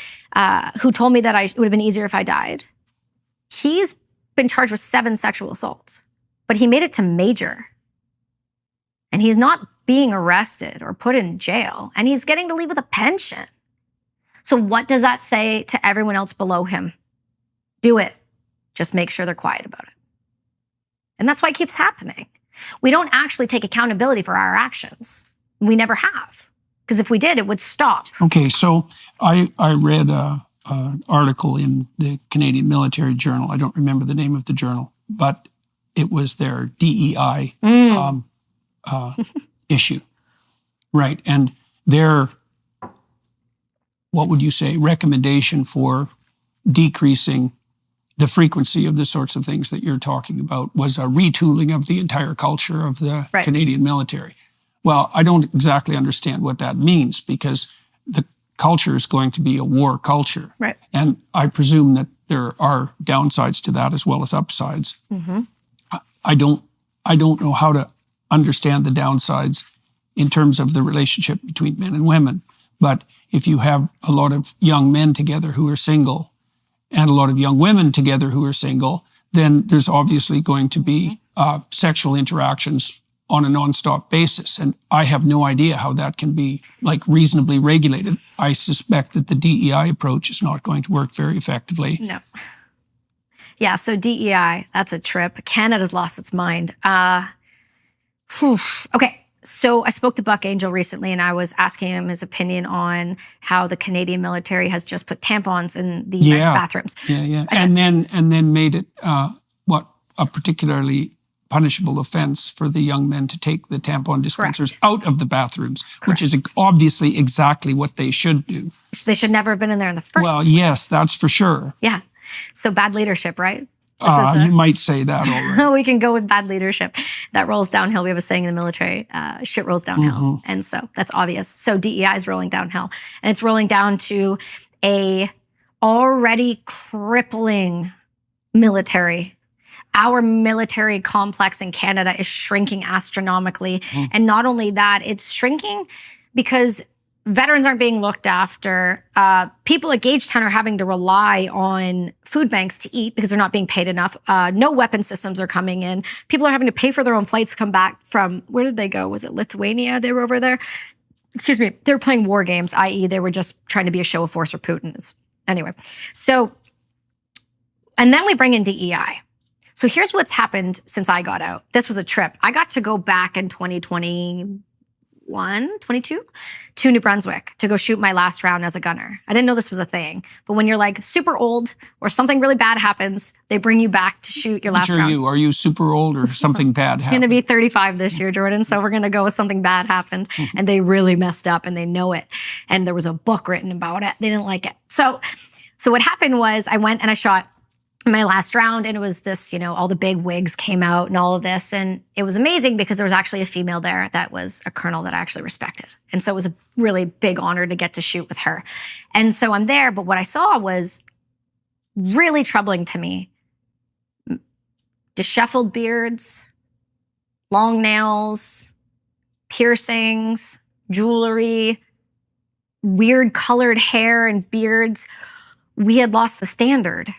who told me that it would have been easier if I died. He's been charged with 7 sexual assaults, but he made it to major. And he's not being arrested or put in jail, and he's getting to leave with a pension. So what does that say to everyone else below him? Do it. Just make sure they're quiet about it. And that's why it keeps happening. We don't actually take accountability for our actions. We never have. Because if we did, it would stop. Okay, so I read an article in the Canadian Military Journal. I don't remember the name of the journal, but it was their DEI issue. Right, and their, what would you say, recommendation for decreasing the frequency of the sorts of things that you're talking about was a retooling of the entire culture of the Canadian military. Well, I don't exactly understand what that means, because the culture is going to be a war culture. Right. And I presume that there are downsides to that as well as upsides. Mm-hmm. I don't know how to understand the downsides in terms of the relationship between men and women. But if you have a lot of young men together who are single and a lot of young women together who are single, then there's obviously going to be sexual interactions on a nonstop basis. And I have no idea how that can be reasonably regulated. I suspect that the DEI approach is not going to work very effectively. No. Yeah, so DEI, that's a trip. Canada's lost its mind. Okay, so I spoke to Buck Angel recently, and I was asking him his opinion on how the Canadian military has just put tampons in the men's bathrooms. Yeah. And then made it a particularly punishable offense for the young men to take the tampon dispensers out of the bathrooms, which is obviously exactly what they should do. They should never have been in there in the first place. Well, yes, that's for sure. Yeah. So bad leadership, right? You might say that already. We can go with bad leadership. That rolls downhill. We have a saying in the military, shit rolls downhill. Mm-hmm. And so that's obvious. So DEI is rolling downhill. And it's rolling down to a already crippling military. Our military complex in Canada is shrinking astronomically. Mm. And not only that, it's shrinking because veterans aren't being looked after. People at Gagetown are having to rely on food banks to eat because they're not being paid enough. No weapon systems are coming in. People are having to pay for their own flights to come back from, where did they go? Was it Lithuania they were over there? Excuse me. They were playing war games, i.e. they were just trying to be a show of force for Putin. Anyway, so, and then we bring in DEI. So here's what's happened since I got out. This was a trip. I got to go back in 2021, 22 to New Brunswick to go shoot my last round as a gunner. I didn't know this was a thing, but when you're super old or something really bad happens, they bring you back to shoot your last round. Are you super old or something bad happened? I'm going to be 35 this year, Jordan, so we're going to go with something bad happened, and they really messed up and they know it. And there was a book written about it. They didn't like it. So what happened was I went and I shot my last round, and it was this, all the big wigs came out and all of this. And it was amazing because there was actually a female there that was a colonel that I actually respected. And so it was a really big honor to get to shoot with her. And so I'm there, but what I saw was really troubling to me. Disheveled beards, long nails, piercings, jewelry, weird colored hair and beards. We had lost the standard.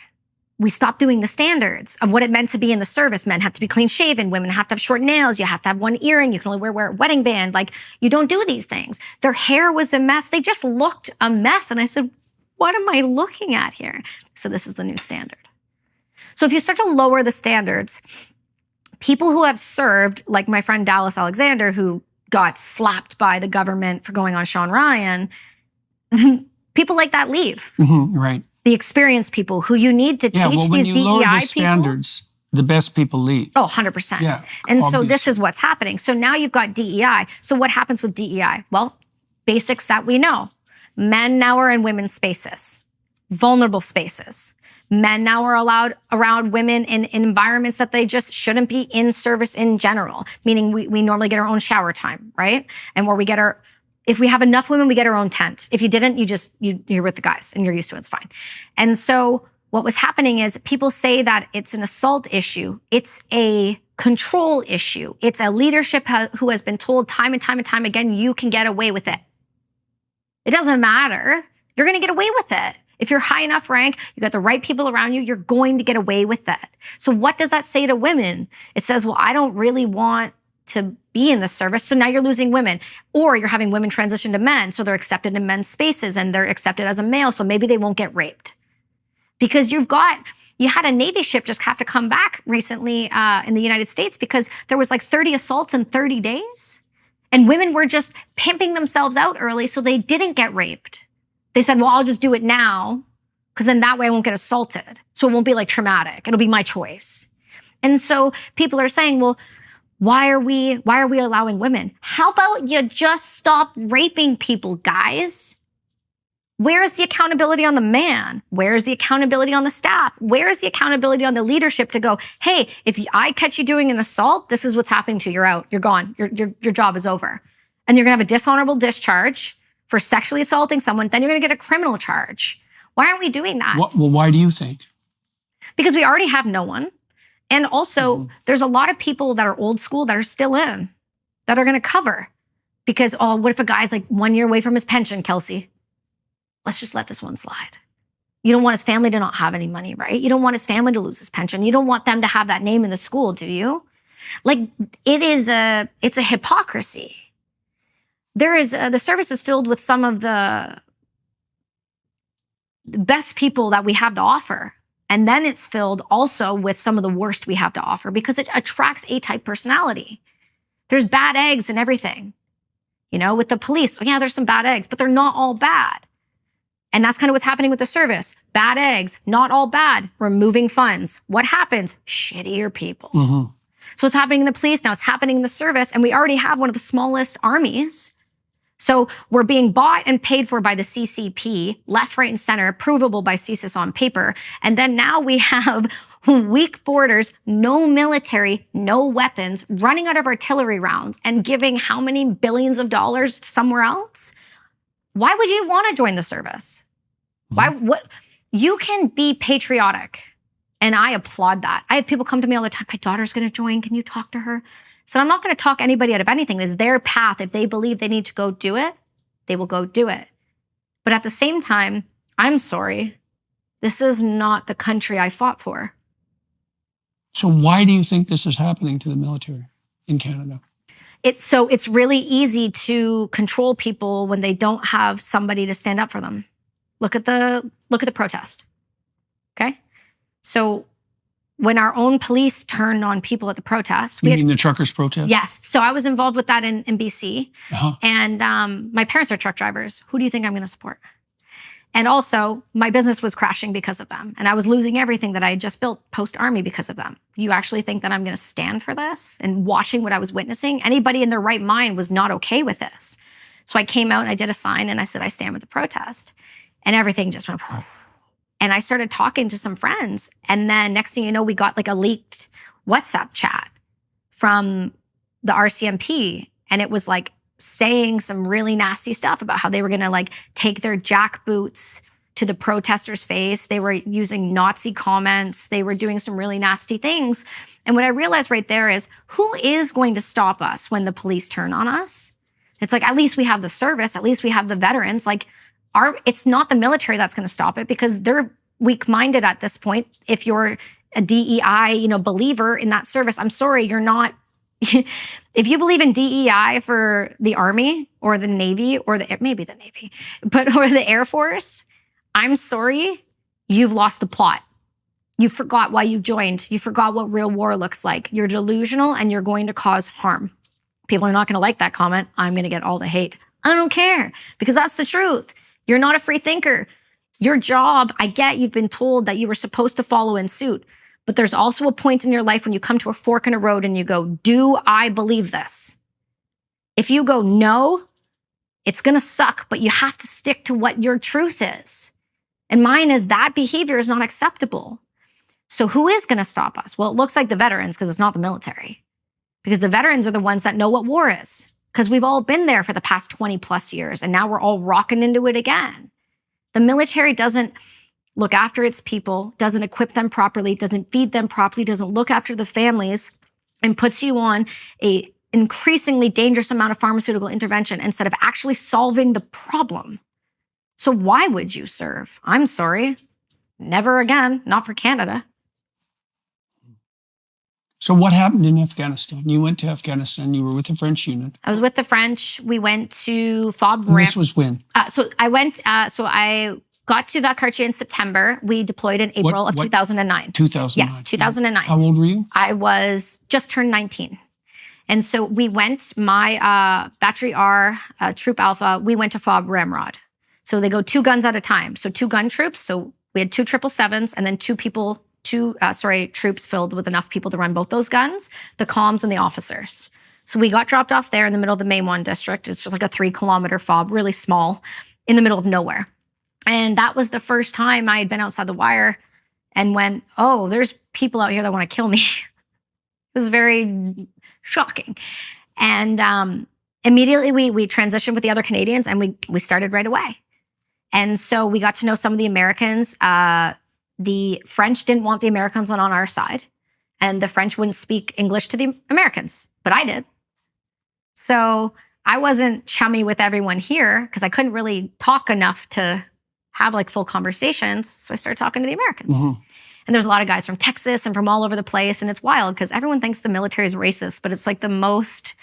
We stopped doing the standards of what it meant to be in the service. Men have to be clean shaven. Women have to have short nails. You have to have one earring. You can only wear a wedding band. Like, you don't do these things. Their hair was a mess. They just looked a mess. And I said, what am I looking at here? So this is the new standard. So if you start to lower the standards, people who have served, like my friend Dallas Alexander, who got slapped by the government for going on Sean Ryan, people like that leave. Right. The experienced people who you need to teach when these you lower DEI the standards, the best people leave. Oh, 100%. Yeah, and so obviously. this is what's happening. So now you've got DEI. So what happens with DEI? Well, basics that we know. Men now are in women's spaces, vulnerable spaces. Men now are allowed around women in environments that they just shouldn't be in service in general, meaning we normally get our own shower time, right? And where we get if we have enough women, we get our own tent. If you didn't, you're with the guys and you're used to it, it's fine. And so what was happening is people say that it's an assault issue. It's a control issue. It's a leadership who has been told time and time and time again, you can get away with it. It doesn't matter. You're going to get away with it. If you're high enough rank, you got the right people around you, you're going to get away with that. So what does that say to women? It says, well, I don't really want to be in the service. So now you're losing women, or you're having women transition to men. So they're accepted in men's spaces and they're accepted as a male. So maybe they won't get raped because you had a Navy ship just have to come back recently in the United States because there was like 30 assaults in 30 days and women were just pimping themselves out early. So they didn't get raped. They said, well, I'll just do it now because then that way I won't get assaulted. So it won't be like traumatic. It'll be my choice. And so people are saying, well, why are we allowing women? How about you just stop raping people, guys? Where's the accountability on the man? Where's the accountability on the staff? Where's the accountability on the leadership to go, hey, if I catch you doing an assault, this is what's happening to you. You're out. You're gone. Your job is over. And you're going to have a dishonorable discharge for sexually assaulting someone. Then you're going to get a criminal charge. Why aren't we doing that? Well, why do you think? Because we already have no one. And also, there's a lot of people that are old school that are still in, that are going to cover. Because, oh, what if a guy's like 1 year away from his pension, Kelsi? Let's just let this one slide. You don't want his family to not have any money, right? You don't want his family to lose his pension. You don't want them to have that name in the school, do you? Like, it's a hypocrisy. There is, the service is filled with some of the best people that we have to offer. And then it's filled also with some of the worst we have to offer because it attracts A-type personality. There's bad eggs and everything. You know, with the police, yeah, there's some bad eggs, but they're not all bad. And that's kind of what's happening with the service. Bad eggs, not all bad, removing funds. What happens? Shittier people. So it's happening in the police, now it's happening in the service, and we already have one of the smallest armies. So we're being bought and paid for by the CCP, left, right, and center, provable by CSIS on paper. And then now we have weak borders, no military, no weapons, running out of artillery rounds and giving how many billions of dollars somewhere else? Why would you want to join the service? You can be patriotic, and I applaud that. I have people come to me all the time, my daughter's going to join, can you talk to her? So I'm not going to talk anybody out of anything. It's their path. If they believe they need to go do it, they will go do it. But at the same time, I'm sorry. This is not the country I fought for. So why do you think this is happening to the military in Canada? It's really easy to control people when they don't have somebody to stand up for them. Look at the protest. Okay? So when our own police turned on people at the protest. You mean the truckers' protest? Yes. So I was involved with that in BC. And my parents are truck drivers. Who do you think I'm going to support? And also, my business was crashing because of them. And I was losing everything that I had just built post-Army because of them. You actually think that I'm going to stand for this? And watching what I was witnessing, anybody in their right mind was not okay with this. So I came out and I did a sign and I said, I stand with the protest. And everything just went, and I started talking to some friends. And then next thing you know, we got like a leaked WhatsApp chat from the RCMP. And it was like saying some really nasty stuff about how they were going to like take their jack boots to the protesters' face. They were using Nazi comments. They were doing some really nasty things. And what I realized right there is, who is going to stop us when the police turn on us? It's like, at least we have the service. At least we have the veterans. Like, it's not the military that's going to stop it, because they're weak-minded at this point. If you're a DEI, believer in that service, I'm sorry, you're not. If you believe in DEI for the Army or the Navy or maybe the Navy, or the Air Force, I'm sorry, you've lost the plot. You forgot why you joined. You forgot what real war looks like. You're delusional and you're going to cause harm. People are not going to like that comment. I'm going to get all the hate. I don't care, because that's the truth. You're not a free thinker. Your job, I get you've been told that you were supposed to follow in suit, but there's also a point in your life when you come to a fork in a road and you go, do I believe this? If you go, no, it's going to suck, but you have to stick to what your truth is. And mine is that behavior is not acceptable. So who is going to stop us? Well, it looks like the veterans, because it's not the military. Because the veterans are the ones that know what war is. Because we've all been there for the past 20 plus years, and now we're all rocking into it again. The military doesn't look after its people, doesn't equip them properly, doesn't feed them properly, doesn't look after the families, and puts you on an increasingly dangerous amount of pharmaceutical intervention instead of actually solving the problem. So why would you serve? I'm sorry. Never again. Not for Canada. So what happened in Afghanistan? You went to Afghanistan. You were with the French unit. I was with the French. We went to FOB And this was when? So I got to Valcartier in September. We deployed in April of 2009. 2009. Yes, 2009. How old were you? I was just turned 19. And so we went, my Battery R, Troop Alpha, we went to FOB Ramrod. So they go 2 guns at a time. So 2 gun troops. So we had 2 777s and then 2 troops filled with enough people to run both those guns, the comms and the officers. So we got dropped off there in the middle of the Mainwan district. It's just like a 3-kilometer FOB, really small, in the middle of nowhere. And that was the first time I had been outside the wire and went, oh, there's people out here that want to kill me. It was very shocking. And immediately we transitioned with the other Canadians, and we started right away. And so we got to know some of the Americans. The French didn't want the Americans on our side, and the French wouldn't speak English to the Americans, but I did. So I wasn't chummy with everyone here because I couldn't really talk enough to have like full conversations. So I started talking to the Americans. Mm-hmm. And there's a lot of guys from Texas and from all over the place. And it's wild because everyone thinks the military is racist, but it's like the most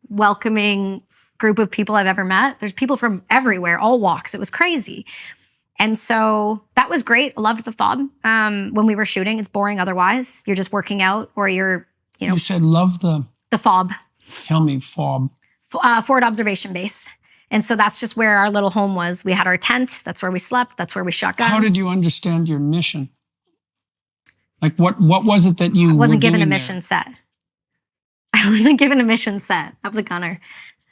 welcoming group of people I've ever met. There's people from everywhere, all walks. It was crazy. And so that was great. I loved the FOB. When we were shooting, it's boring otherwise. You're just working out, or you're, You said love the FOB. Tell me FOB. Forward Observation Base. And so that's just where our little home was. We had our tent. That's where we slept. That's where we shot guns. How did you understand your mission? Like what was it that you wasn't given a there? mission set. I wasn't given a mission set. I was a gunner.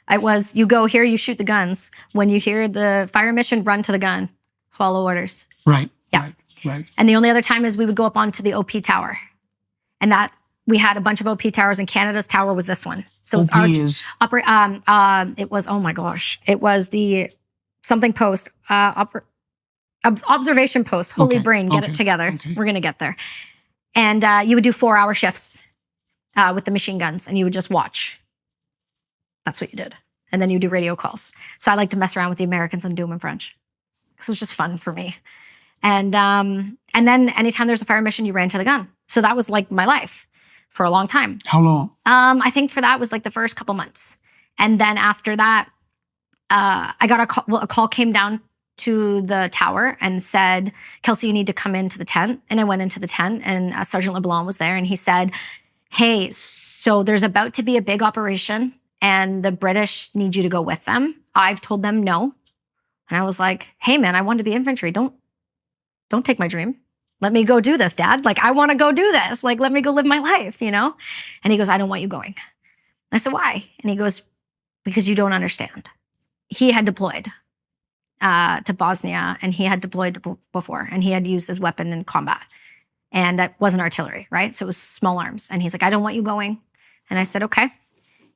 I was, you go here, you shoot the guns. When you hear the fire mission, run to the gun. Follow orders. Right. Yeah. Right. And the only other time is we would go up onto the OP tower. And that we had a bunch of OP towers, and Canada's tower was this one. So it was it was, oh my gosh. It was the something post, observation post, holy brain, get it together. Okay. We're going to get there. And you would do 4-hour shifts with the machine guns, and you would just watch. That's what you did. And then you do radio calls. So I like to mess around with the Americans and do them in French. Because it was just fun for me. And then anytime there's a fire mission, you ran to the gun. So that was like my life for a long time. How long? I think for that was like the first couple months. And then after that, I got a call. Well, a call came down to the tower and said, Kelsi, you need to come into the tent. And I went into the tent, and Sergeant LeBlanc was there. And he said, hey, so there's about to be a big operation, and the British need you to go with them. I've told them no. And I was like, hey, man, I want to be infantry. Don't take my dream. Let me go do this, Dad. Like, I want to go do this. Like, let me go live my life, And he goes, I don't want you going. I said, why? And he goes, because you don't understand. He had deployed to Bosnia, and he had deployed before, and he had used his weapon in combat. And that wasn't artillery, right? So it was small arms. And he's like, I don't want you going. And I said, okay.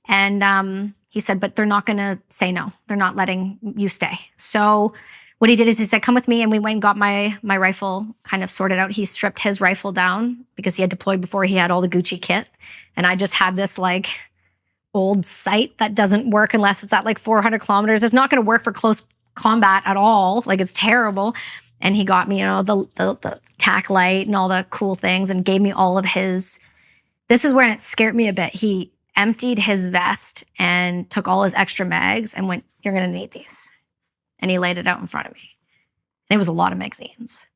And he said, but they're not going to say no. They're not letting you stay. So what he did is he said, come with me. And we went and got my rifle kind of sorted out. He stripped his rifle down because he had deployed before. He had all the Gucci kit. And I just had this like old sight that doesn't work unless it's at like 400 kilometers. It's not going to work for close combat at all. Like it's terrible. And he got me, the tack light and all the cool things and gave me all of his. This is where it scared me a bit. He emptied his vest and took all his extra mags and went, you're going to need these. And he laid it out in front of me. And it was a lot of magazines.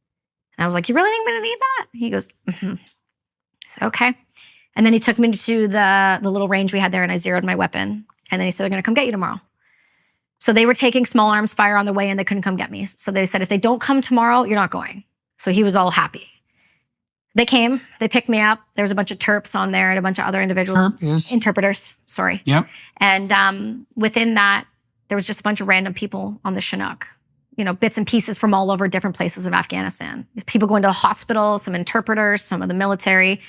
And I was like, you really think I'm going to need that? He goes, mm-hmm. I said, okay. And then he took me to the little range we had there and I zeroed my weapon. And then he said, they're going to come get you tomorrow. So they were taking small arms fire on the way and they couldn't come get me. So they said, if they don't come tomorrow, you're not going. So he was all happy. They came, they picked me up. There was a bunch of terps on there and a bunch of other individuals. Interpreters, sorry. Yep. And within that, there was just a bunch of random people on the Chinook, bits and pieces from all over different places of Afghanistan. People going to the hospital, some interpreters, some of the military,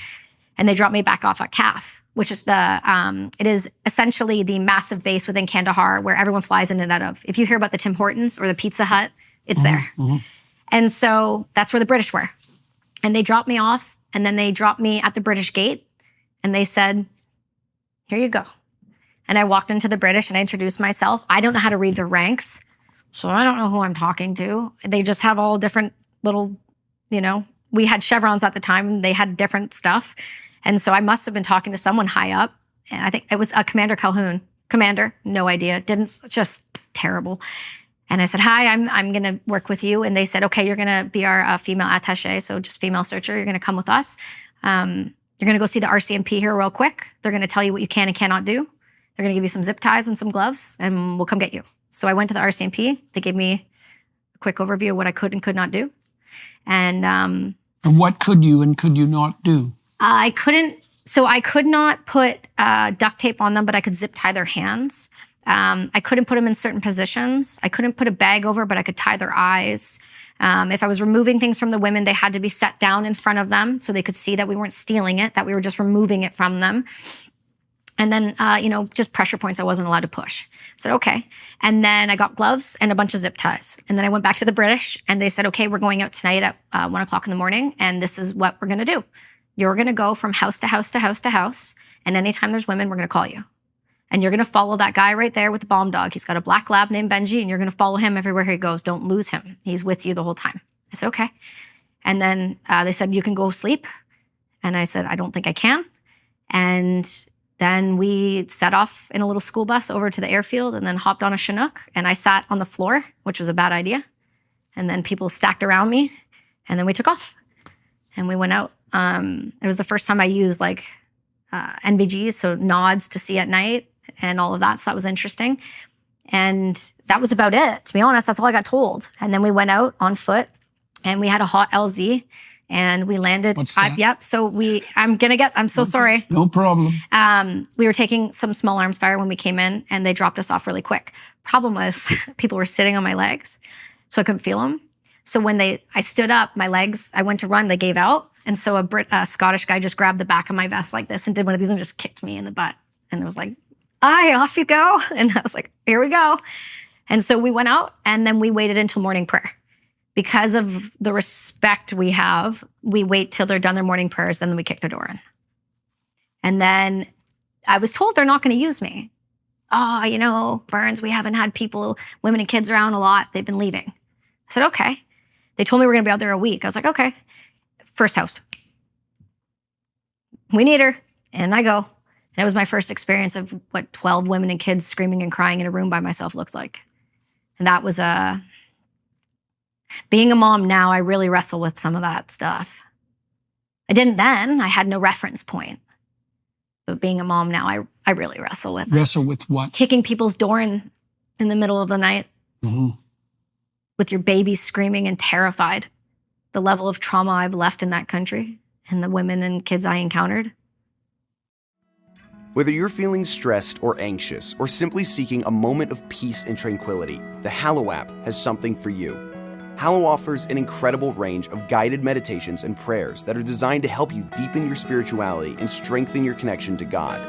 and they dropped me back off at CAF, which is it is essentially the massive base within Kandahar where everyone flies in and out of. If you hear about the Tim Hortons or the Pizza Hut, it's there. Mm-hmm. And so that's where the British were. And they dropped me off, and then they dropped me at the British gate, and they said, here you go. And I walked into the British and I introduced myself. I don't know how to read their ranks, so I don't know who I'm talking to. They just have all different little, we had chevrons at the time. They had different stuff. And so I must have been talking to someone high up. And I think it was Commander Calhoun. Commander, no idea. Just terrible. And I said, hi, I'm going to work with you. And they said, okay, you're going to be our female attaché, so just female searcher. You're going to come with us. You're going to go see the RCMP here real quick. They're going to tell you what you can and cannot do. They're going to give you some zip ties and some gloves, and we'll come get you. So I went to the RCMP. They gave me a quick overview of what I could and could not do. And what could you and could you not do? I could not put duct tape on them, but I could zip tie their hands. I couldn't put them in certain positions. I couldn't put a bag over, but I could tie their eyes. If I was removing things from the women, they had to be set down in front of them so they could see that we weren't stealing it, that we were just removing it from them. And then, just pressure points I wasn't allowed to push. I said, okay. And then I got gloves and a bunch of zip ties. And then I went back to the British and they said, okay, we're going out tonight at 1 o'clock in the morning. And this is what we're going to do. You're going to go from house to house to house to house. And anytime there's women, we're going to call you. And you're going to follow that guy right there with the bomb dog. He's got a black lab named Benji, and you're going to follow him everywhere he goes. Don't lose him. He's with you the whole time. I said, okay. And then they said, you can go sleep. And I said, I don't think I can. And then we set off in a little school bus over to the airfield and then hopped on a Chinook. And I sat on the floor, which was a bad idea. And then people stacked around me. And then we took off. And we went out. It was the first time I used NVGs, so nods to see at night and all of that. So that was interesting. And that was about it. To be honest, that's all I got told. And then we went out on foot and we had a hot LZ and we landed. What's that? Yep. So I'm so sorry. No problem. We were taking some small arms fire when we came in and they dropped us off really quick. Problem was people were sitting on my legs, so I couldn't feel them. So when I stood up, my legs, I went to run, they gave out. And so a Scottish guy just grabbed the back of my vest like this and did one of these and just kicked me in the butt. And it was like, aye, off you go. And I was like, here we go. And so we went out and then we waited until morning prayer. Because of the respect we have, we wait till they're done their morning prayers, then we kick their door in. And then I was told they're not going to use me. Oh, Burns, we haven't had women and kids around a lot. They've been leaving. I said, okay. They told me we're going to be out there a week. I was like, okay. First house. We need her. And I go. And it was my first experience of what 12 women and kids screaming and crying in a room by myself looks like. And that was being a mom now, I really wrestle with some of that stuff. I didn't then. I had no reference point. But being a mom now, I really wrestle with. Wrestle with what? Kicking people's door in the middle of the night. Mm-hmm. With your baby screaming and terrified. The level of trauma I've left in that country and the women and kids I encountered. Whether you're feeling stressed or anxious or simply seeking a moment of peace and tranquility, the Hallow app has something for you. Hallow offers an incredible range of guided meditations and prayers that are designed to help you deepen your spirituality and strengthen your connection to God.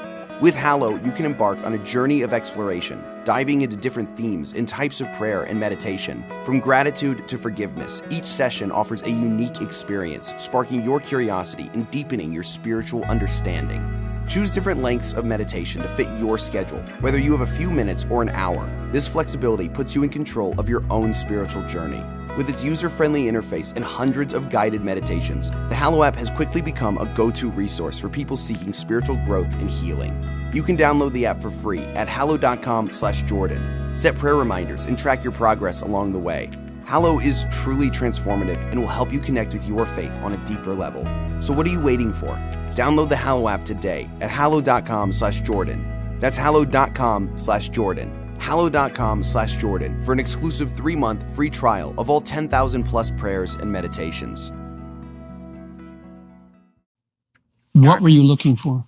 With Hallow, you can embark on a journey of exploration, diving into different themes and types of prayer and meditation. From gratitude to forgiveness, each session offers a unique experience, sparking your curiosity and deepening your spiritual understanding. Choose different lengths of meditation to fit your schedule, whether you have a few minutes or an hour. This flexibility puts you in control of your own spiritual journey. With its user-friendly interface and hundreds of guided meditations, the Hallow app has quickly become a go-to resource for people seeking spiritual growth and healing. You can download the app for free at hallow.com/Jordan. Set prayer reminders and track your progress along the way. Hallow is truly transformative and will help you connect with your faith on a deeper level. So what are you waiting for? Download the Hallow app today at hallow.com/Jordan. That's hallow.com/Jordan. hallow.com/Jordan for an exclusive 3-month free trial of all 10,000 plus prayers and meditations. What were you looking for?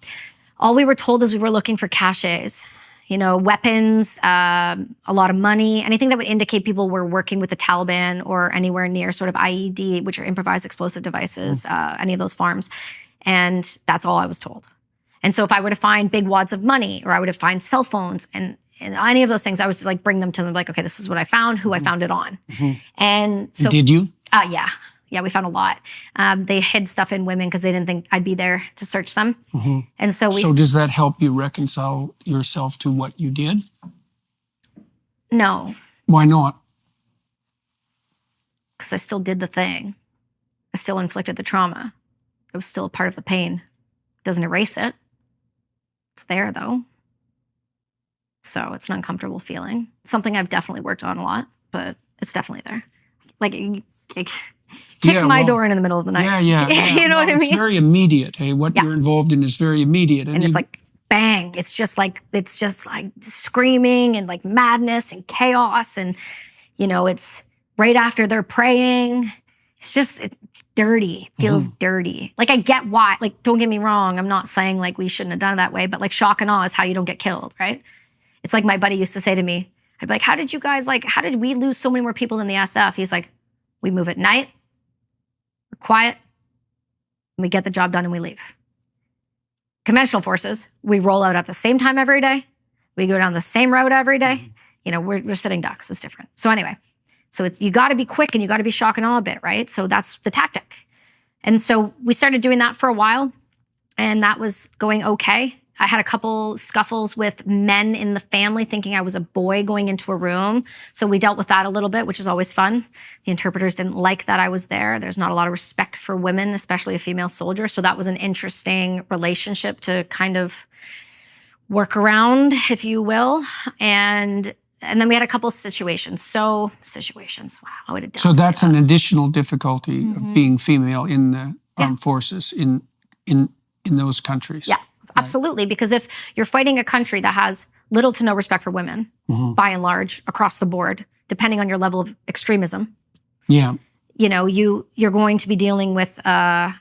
All we were told is we were looking for caches, weapons, a lot of money, anything that would indicate people were working with the Taliban or anywhere near sort of IED, which are improvised explosive devices, any of those farms. And that's all I was told. And so if I were to find big wads of money, or I would have find cell phones and any of those things, I was like, bring them to them, like, okay, this is what I found, who I found it on. And so— Did you? Yeah, we found a lot. They hid stuff in women because they didn't think I'd be there to search them. And so So does that help you reconcile yourself to what you did? No, Why not? because I still did the thing. I still inflicted the trauma. It was still a part of the pain. Doesn't erase it. It's there though. So it's an uncomfortable feeling. It's something I've definitely worked on a lot, but it's definitely there. Like, kick my door in the middle of the night. Yeah. You know what I mean? It's very immediate. Hey, what you're involved in is very immediate. And it's like, bang. It's just like screaming and like madness and chaos. And, it's right after they're praying. It's dirty. It feels dirty. Like, I get why. Like, don't get me wrong. I'm not saying like we shouldn't have done it that way, but like, shock and awe is how you don't get killed, right? It's like my buddy used to say to me, I'd be like, how did we lose so many more people than the SF? He's like, we move at night, we're quiet, and we get the job done and we leave. Conventional forces, we roll out at the same time every day. We go down the same road every day. We're sitting ducks. It's different. So anyway, you got to be quick and you got to be shock and awe a bit, right? So that's the tactic. And so we started doing that for a while, and that was going okay. I had a couple scuffles with men in the family thinking I was a boy going into a room. So we dealt with that a little bit, which is always fun. The interpreters didn't like that I was there. There's not a lot of respect for women, especially a female soldier. So that was an interesting relationship to kind of work around, if you will. And then we had a couple situations. Wow, I would have done. So that's an additional difficulty of being female in the armed forces in those countries. Yeah. Absolutely, because if you're fighting a country that has little to no respect for women, by and large, across the board, depending on your level of extremism, you're going to be dealing with a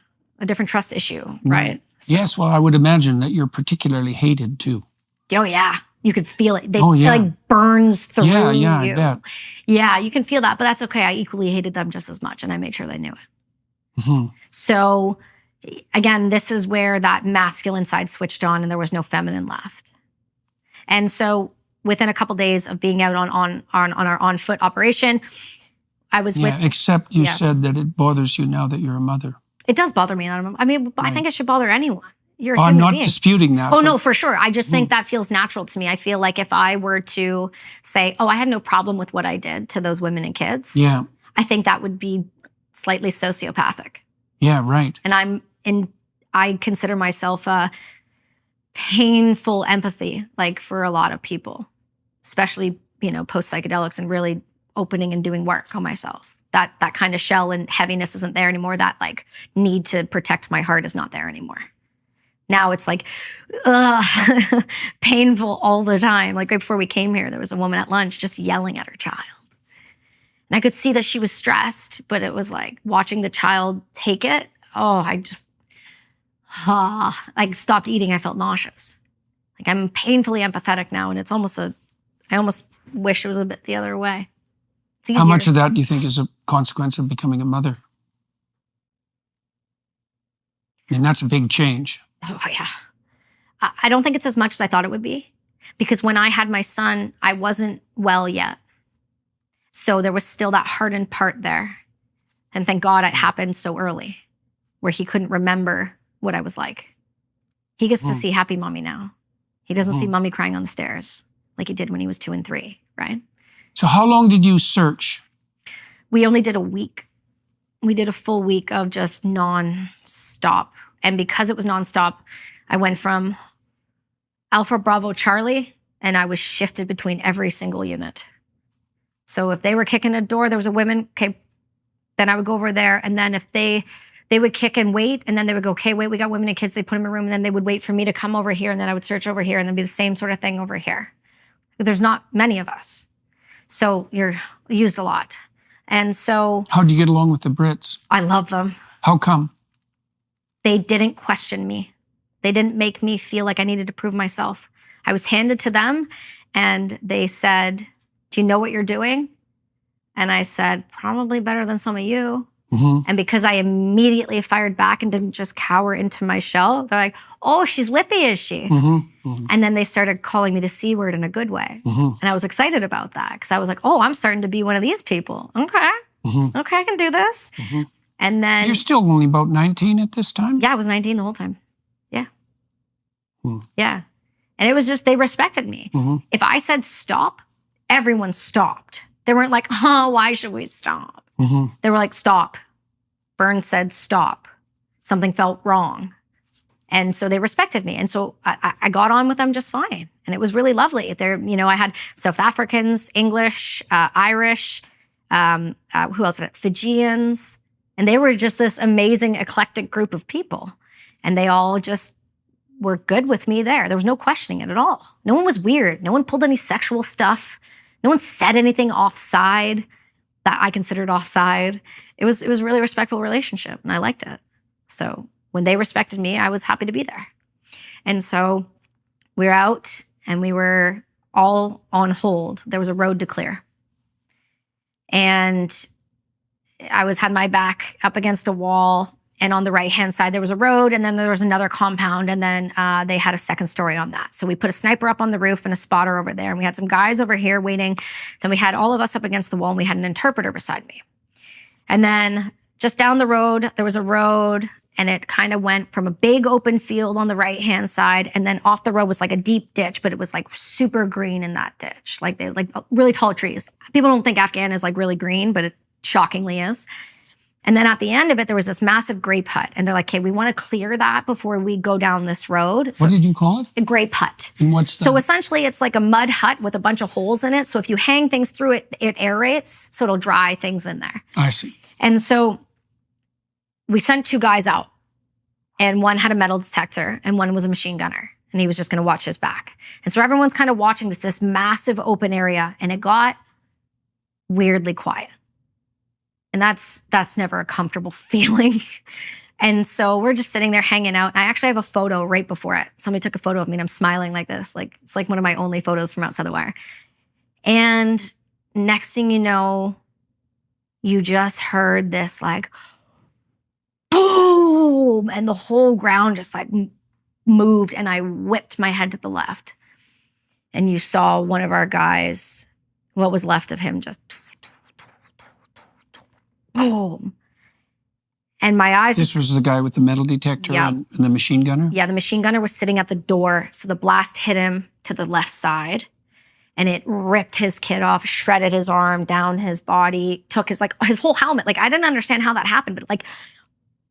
different trust issue, right? So, yes, well, I would imagine that you're particularly hated too. Oh yeah, you could feel it. It like burns through you. I bet. Yeah, you can feel that, but that's okay. I equally hated them just as much, and I made sure they knew it. So, again, this is where that masculine side switched on and there was no feminine left. And so within a couple days of being out on our on-foot operation, I was with— except you said that it bothers you now that you're a mother. It does bother me. I think it should bother anyone. You're a I'm human not being. disputing that. Oh, no, for sure. I just think that feels natural to me. I feel like if I were to say, I had no problem with what I did to those women and kids, I think that would be slightly sociopathic. Yeah, right. And I consider myself a painful empathy, like for a lot of people, especially, post psychedelics and really opening and doing work on myself. That kind of shell and heaviness isn't there anymore. That like need to protect my heart is not there anymore. Now it's like, painful all the time. Like right before we came here, there was a woman at lunch just yelling at her child. And I could see that she was stressed, but it was like watching the child take it. Oh, I just, stopped eating. I felt nauseous. Like I'm painfully empathetic now. And it's I almost wish it was a bit the other way. It's easier. How much of that do you think is a consequence of becoming a mother? I mean, that's a big change. Oh, yeah. I don't think it's as much as I thought it would be. Because when I had my son, I wasn't well yet. So there was still that hardened part there. And thank God it happened so early, where he couldn't remember what I was like. He gets to see happy mommy now. He doesn't see mommy crying on the stairs like he did when he was 2 and 3, right? So how long did you search? We only did a week. We did a full week of just non-stop. And because it was non-stop, I went from Alpha Bravo Charlie, and I was shifted between every single unit. So if they were kicking a door, there was a woman, okay, then I would go over there. And then if they would kick and wait, and then they would go, okay, wait, we got women and kids. They put them in a room, and then they would wait for me to come over here, and then I would search over here, and then be the same sort of thing over here. There's not many of us. So you're used a lot. And so... How do you get along with the Brits? I love them. How come? They didn't question me. They didn't make me feel like I needed to prove myself. I was handed to them, and they said, do you know what you're doing? And I said, probably better than some of you. And because I immediately fired back and didn't just cower into my shell, they're like, oh, she's lippy, is she? And then they started calling me the C word in a good way. And I was excited about that because I was like, oh, I'm starting to be one of these people. Okay. Okay, I can do this. And then... You're still only about 19 at this time? Yeah, I was 19 the whole time. Yeah. Yeah. And it was just, they respected me. If I said stop, everyone stopped. They weren't like, oh, why should we stop? They were like, stop. Vern said stop. Something felt wrong. And so they respected me. And so I got on with them just fine. And it was really lovely. There, you know, I had South Africans, English, Irish, who else did it? Fijians. And they were just this amazing, eclectic group of people. And they all just were good with me there. There was no questioning it at all. No one was weird. No one pulled any sexual stuff. No one said anything offside that I considered offside. It was a really respectful relationship, and I liked it. So when they respected me, I was happy to be there. And so we were out, and we were all on hold. There was a road to clear. And I had my back up against a wall, and on the right-hand side, there was a road, and then there was another compound, and then they had a second story on that. So we put a sniper up on the roof and a spotter over there, and we had some guys over here waiting. Then we had all of us up against the wall, and we had an interpreter beside me. And then just down the road, there was a road, and it kind of went from a big open field on the right-hand side, and then off the road was like a deep ditch, but it was like super green in that ditch, like really tall trees. People don't think Afghan is like really green, but it shockingly is. And then at the end of it, there was this massive grape hut. And they're like, okay, we want to clear that before we go down this road. So, what did you call it? A grape hut. And what's that? So essentially, it's like a mud hut with a bunch of holes in it. So if you hang things through it, it aerates, so it'll dry things in there. I see. And so we sent 2 guys out. And one had a metal detector, and one was a machine gunner. And he was just going to watch his back. And so everyone's kind of watching this massive open area. And it got weirdly quiet. And that's never a comfortable feeling. And so we're just sitting there hanging out. And I actually have a photo right before it. Somebody took a photo of me and I'm smiling like this. Like it's like one of my only photos from outside the wire. And next thing you know, you just heard this like, boom, and the whole ground just like moved. And I whipped my head to the left. And you saw one of our guys, what was left of him, just boom. And my eyes... This was the guy with the metal detector and the machine gunner? Yeah, the machine gunner was sitting at the door. So the blast hit him to the left side. And it ripped his kid off, shredded his arm, down his body, took his whole helmet. Like, I didn't understand how that happened, but like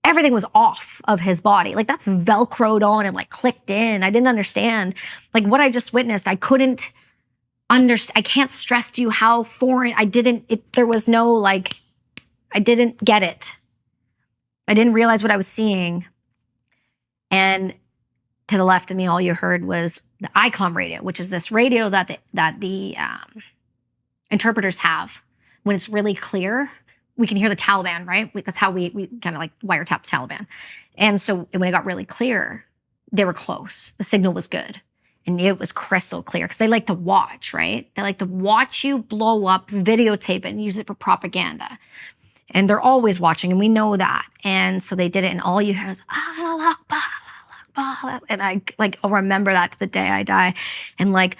everything was off of his body. Like that's Velcroed on and like clicked in. I didn't understand. Like what I just witnessed, I couldn't understand. I can't stress to you how foreign, there was no like... I didn't get it. I didn't realize what I was seeing. And to the left of me, all you heard was the ICOM radio, which is this radio that the interpreters have. When it's really clear, we can hear the Taliban, right? That's how we kind of like wiretap the Taliban. And so when it got really clear, they were close. The signal was good. And it was crystal clear because they like to watch, right? They like to watch you blow up, videotape it, and use it for propaganda. And they're always watching, and we know that. And so they did it, and all you hear is, Allah Akbar, Allah And I'll remember that to the day I die. And like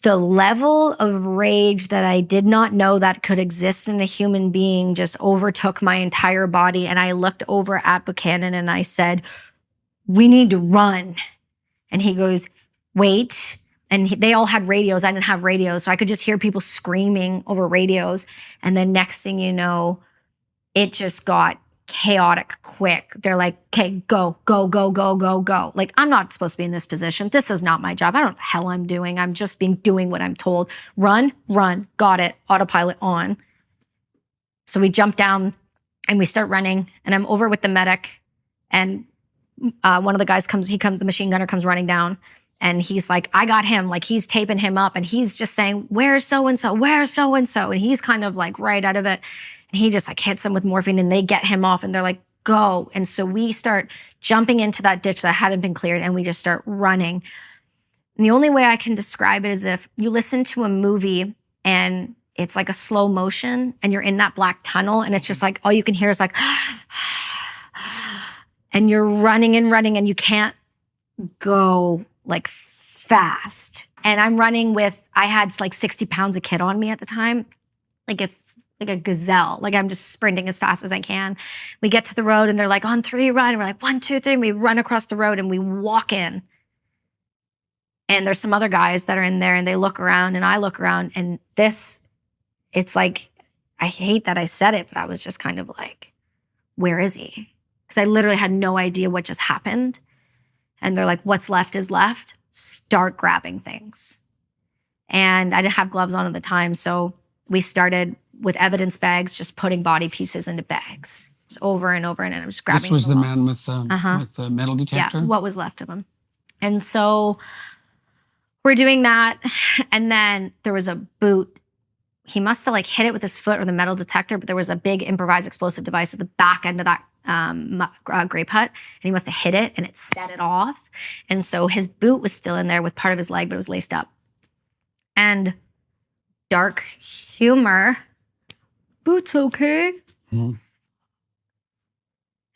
the level of rage that I did not know that could exist in a human being just overtook my entire body. And I looked over at Buchanan and I said, we need to run. And he goes, wait. And they all had radios. I didn't have radios. So I could just hear people screaming over radios. And then next thing you know, it just got chaotic quick. They're like, okay, go, go, go, go, go, go. Like, I'm not supposed to be in this position. This is not my job. I don't know what the hell I'm doing. I'm just doing what I'm told. Run, run, got it, autopilot on. So we jump down and we start running and I'm over with the medic and one of the guys the machine gunner comes running down and he's like, I got him. Like he's taping him up and he's just saying, where's so-and-so, where's so-and-so? And he's kind of like right out of it. And he just like hits him with morphine and they get him off and they're like, go. And so we start jumping into that ditch that hadn't been cleared and we just start running. And the only way I can describe it is if you listen to a movie and it's like a slow motion and you're in that black tunnel and it's just like, all you can hear is like, and you're running and running and you can't go like fast. And I'm running I had like 60 pounds of kit on me at the time. Like a gazelle. Like I'm just sprinting as fast as I can. We get to the road and they're like, on 3, run. And we're like, 1, 2, 3. And we run across the road and we walk in. And there's some other guys that are in there and they look around and I look around and it's like, I hate that I said it, but I was just kind of like, where is he? Because I literally had no idea what just happened. And they're like, what's left is left. Start grabbing things. And I didn't have gloves on at the time. So we started with evidence bags, just putting body pieces into bags. Just over and over and I was grabbing. This was the man with the metal detector? Yeah, what was left of him. And so we're doing that. And then there was a boot. He must have like hit it with his foot or the metal detector, but there was a big improvised explosive device at the back end of that grape hut. And he must have hit it and it set it off. And so his boot was still in there with part of his leg, but it was laced up. And dark humor, boot's okay. Mm-hmm.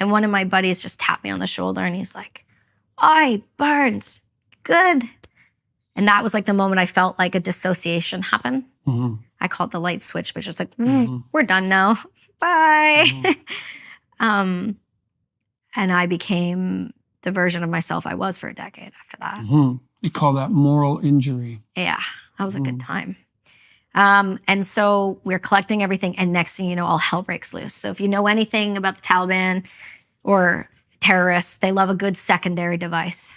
And one of my buddies just tapped me on the shoulder and he's like, "Oi, Burns, good." And that was like the moment I felt like a dissociation happen. Mm-hmm. I called the light switch, but just like, we're done now. Bye. Mm-hmm. And I became the version of myself I was for a decade after that. Mm-hmm. You call that moral injury. Yeah, that was a good time. And so we're collecting everything, and next thing you know, all hell breaks loose. So if you know anything about the Taliban or terrorists, they love a good secondary device.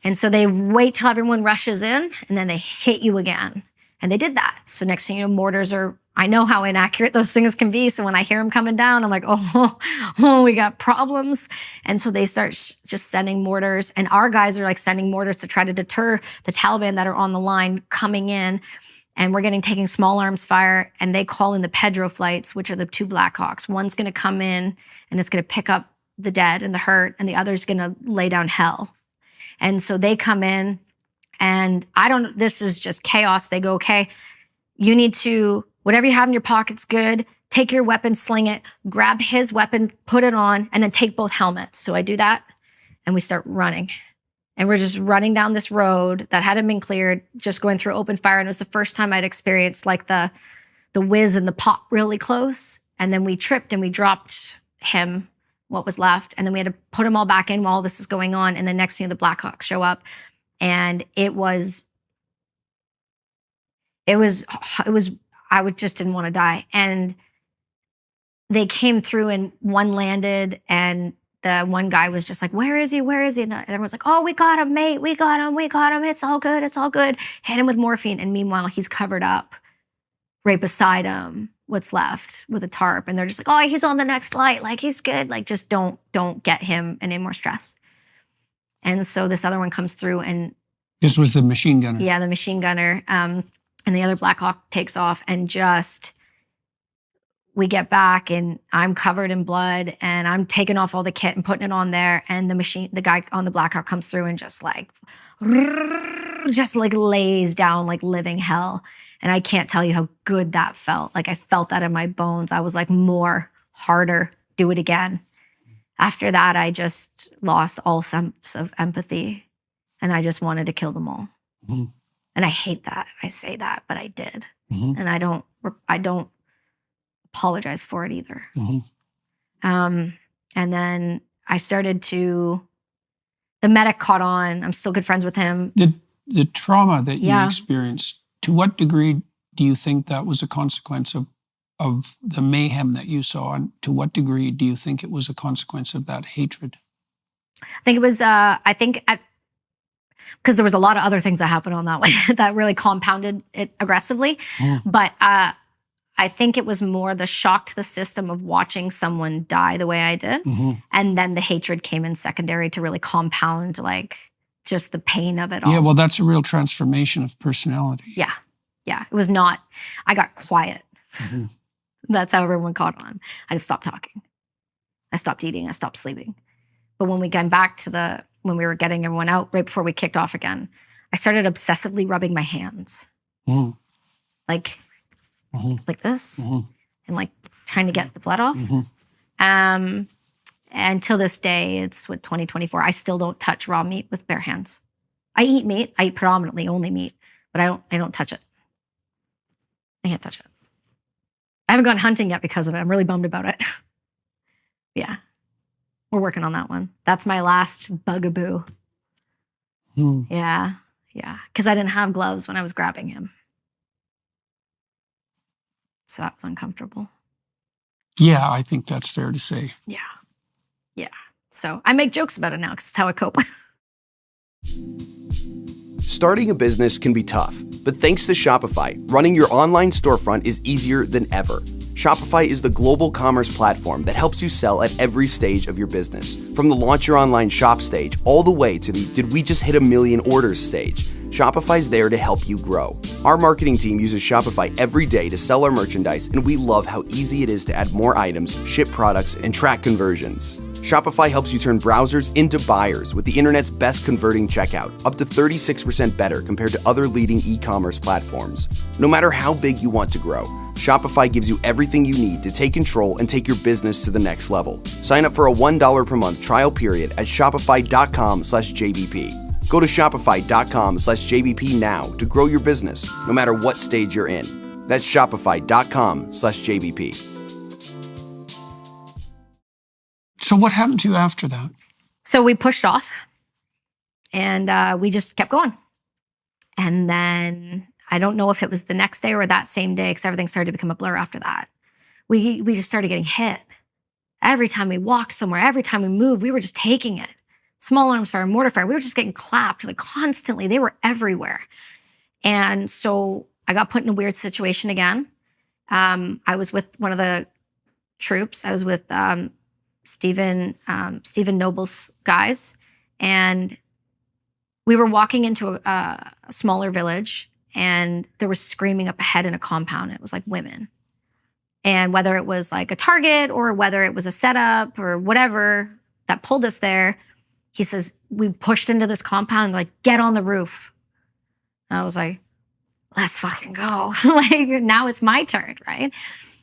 And so they wait till everyone rushes in, and then they hit you again. And they did that. So next thing you know, mortars I know how inaccurate those things can be. So when I hear them coming down, I'm like, oh, we got problems. And so they start just sending mortars. And our guys are like sending mortars to try to deter the Taliban that are on the line coming in. And we're taking small arms fire. And they call in the Pedro flights, which are the 2 Blackhawks. One's going to come in and it's going to pick up the dead and the hurt. And the other's going to lay down hell. And so they come in and this is just chaos. They go, okay, you need to, whatever you have in your pocket's good. Take your weapon, sling it, grab his weapon, put it on, and then take both helmets. So I do that and we start running. And we're just running down this road that hadn't been cleared, just going through open fire. And it was the first time I'd experienced like the whiz and the pop really close. And then we tripped and we dropped him, what was left. And then we had to put them all back in while all this is going on. And the next thing, the Blackhawks show up. And I just didn't want to die. And they came through and one landed and the one guy was just like, where is he? Where is he? And everyone's like, oh, we got him, mate. We got him. We got him. It's all good. It's all good. Hit him with morphine. And meanwhile, he's covered up right beside him, what's left with a tarp. And they're just like, oh, he's on the next flight. Like, he's good. Like, just don't get him any more stress. And so this other one comes through and this was the machine gunner. Yeah, the machine gunner. And the other Blackhawk takes off and we get back and I'm covered in blood and I'm taking off all the kit and putting it on there. And the guy on the Blackhawk comes through and just lays down like living hell. And I can't tell you how good that felt. Like I felt that in my bones. I was like, more, harder, do it again. After that, I just lost all sense of empathy, and I just wanted to kill them all. Mm-hmm. And I hate that. I say that, but I did. Mm-hmm. And I don't apologize for it either. Mm-hmm. And then I started to, the medic caught on. I'm still good friends with him. The trauma that you Yeah. experienced, to what degree do you think that was a consequence of the mayhem that you saw? And to what degree do you think it was a consequence of that hatred? I think it was, because there was a lot of other things that happened on that one that really compounded it aggressively. Mm. But I think it was more the shock to the system of watching someone die the way I did. Mm-hmm. And then the hatred came in secondary to really compound like just the pain of it all. Yeah, well, that's a real transformation of personality. Yeah. Yeah. It was not, I got quiet. Mm-hmm. That's how everyone caught on. I just stopped talking. I stopped eating. I stopped sleeping. But when we came back to when we were getting everyone out, right before we kicked off again, I started obsessively rubbing my hands. Mm-hmm. Like this, Mm-hmm. and like trying to get the blood off. Mm-hmm. And till this day, it's 2024, I still don't touch raw meat with bare hands. I eat meat. I eat predominantly only meat, but I don't touch it. I can't touch it. I haven't gone hunting yet because of it. I'm really bummed about it. Yeah. We're working on that one. That's my last bugaboo. Mm. Yeah. Yeah. Because I didn't have gloves when I was grabbing him. So that was uncomfortable. Yeah, I think that's fair to say. Yeah. Yeah. So I make jokes about it now because it's how I cope. Starting a business can be tough, but thanks to Shopify, running your online storefront is easier than ever. Shopify is the global commerce platform that helps you sell at every stage of your business. From the launch your online shop stage all the way to the did we just hit 1 million orders stage. Shopify's there to help you grow. Our marketing team uses Shopify every day to sell our merchandise, and we love how easy it is to add more items, ship products, and track conversions. Shopify helps you turn browsers into buyers with the internet's best converting checkout, up to 36% better compared to other leading e-commerce platforms. No matter how big you want to grow, Shopify gives you everything you need to take control and take your business to the next level. Sign up for a $1 per month trial period at shopify.com/JBP. Go to shopify.com/JBP now to grow your business, no matter what stage you're in. That's shopify.com/JBP. So what happened to you after that? So we pushed off and we just kept going. And then I don't know if it was the next day or that same day because everything started to become a blur after that. We just started getting hit. Every time we walked somewhere, every time we moved, we were just taking it. Small arms fire, mortar fire, we were just getting clapped like constantly. They were everywhere. And so I got put in a weird situation again. I was with one of the troops. I was with Stephen Noble's guys. And we were walking into a smaller village and there was screaming up ahead in a compound. It was like women. And whether it was like a target or whether it was a setup or whatever that pulled us there, he says, we pushed into this compound, like, get on the roof. And I was like, let's fucking go. Like, now it's my turn, right?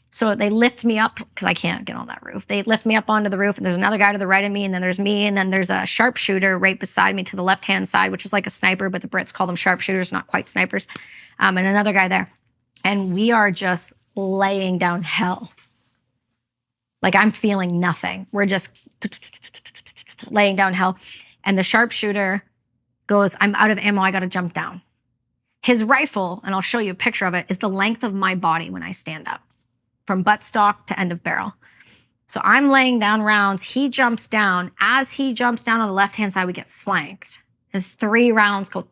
So they lift me up because I can't get on that roof. They lift me up onto the roof and there's another guy to the right of me and then there's me and then there's a sharpshooter right beside me to the left-hand side, which is like a sniper, but the Brits call them sharpshooters, not quite snipers. And another guy there. And we are just laying down hell. Like I'm feeling nothing. We're just laying down hell. And the sharpshooter goes, I'm out of ammo. I got to jump down. His rifle, and I'll show you a picture of it, is the length of my body when I stand up, from buttstock to end of barrel. So I'm laying down rounds. He jumps down. As he jumps down on the left-hand side, we get flanked. And 3 rounds go,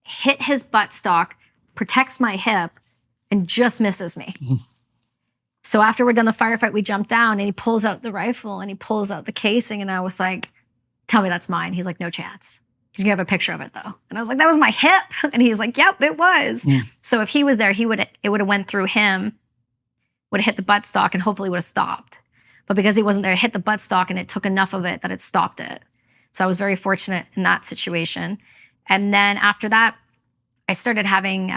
hit his buttstock, protects my hip, and just misses me. Mm-hmm. So after we're done the firefight, we jump down and he pulls out the rifle and he pulls out the casing. And I was like, tell me that's mine. He's like, no chance. He's gonna have a picture of it though. And I was like, that was my hip. And he's like, yep, it was. Mm. So if he was there, it would have went through him, would have hit the buttstock and hopefully would have stopped. But because he wasn't there, it hit the buttstock and it took enough of it that it stopped it. So I was very fortunate in that situation. And then after that, I started having,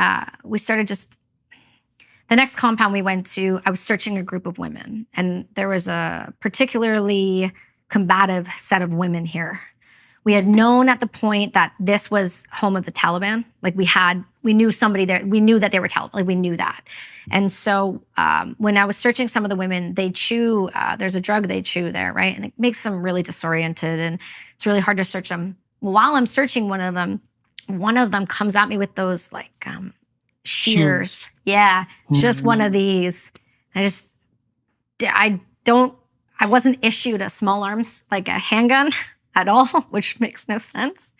The next compound we went to, I was searching a group of women, and there was a particularly combative set of women here. We had known at the point that this was home of the Taliban. Like we knew somebody there. We knew that they were Taliban. Like we knew that. And so when I was searching some of the women, they chew, there's a drug they chew there, right? And it makes them really disoriented, and it's really hard to search them. While I'm searching one of them comes at me with those like shears. Yeah, just one of these. I wasn't issued a small arms, like a handgun at all, which makes no sense.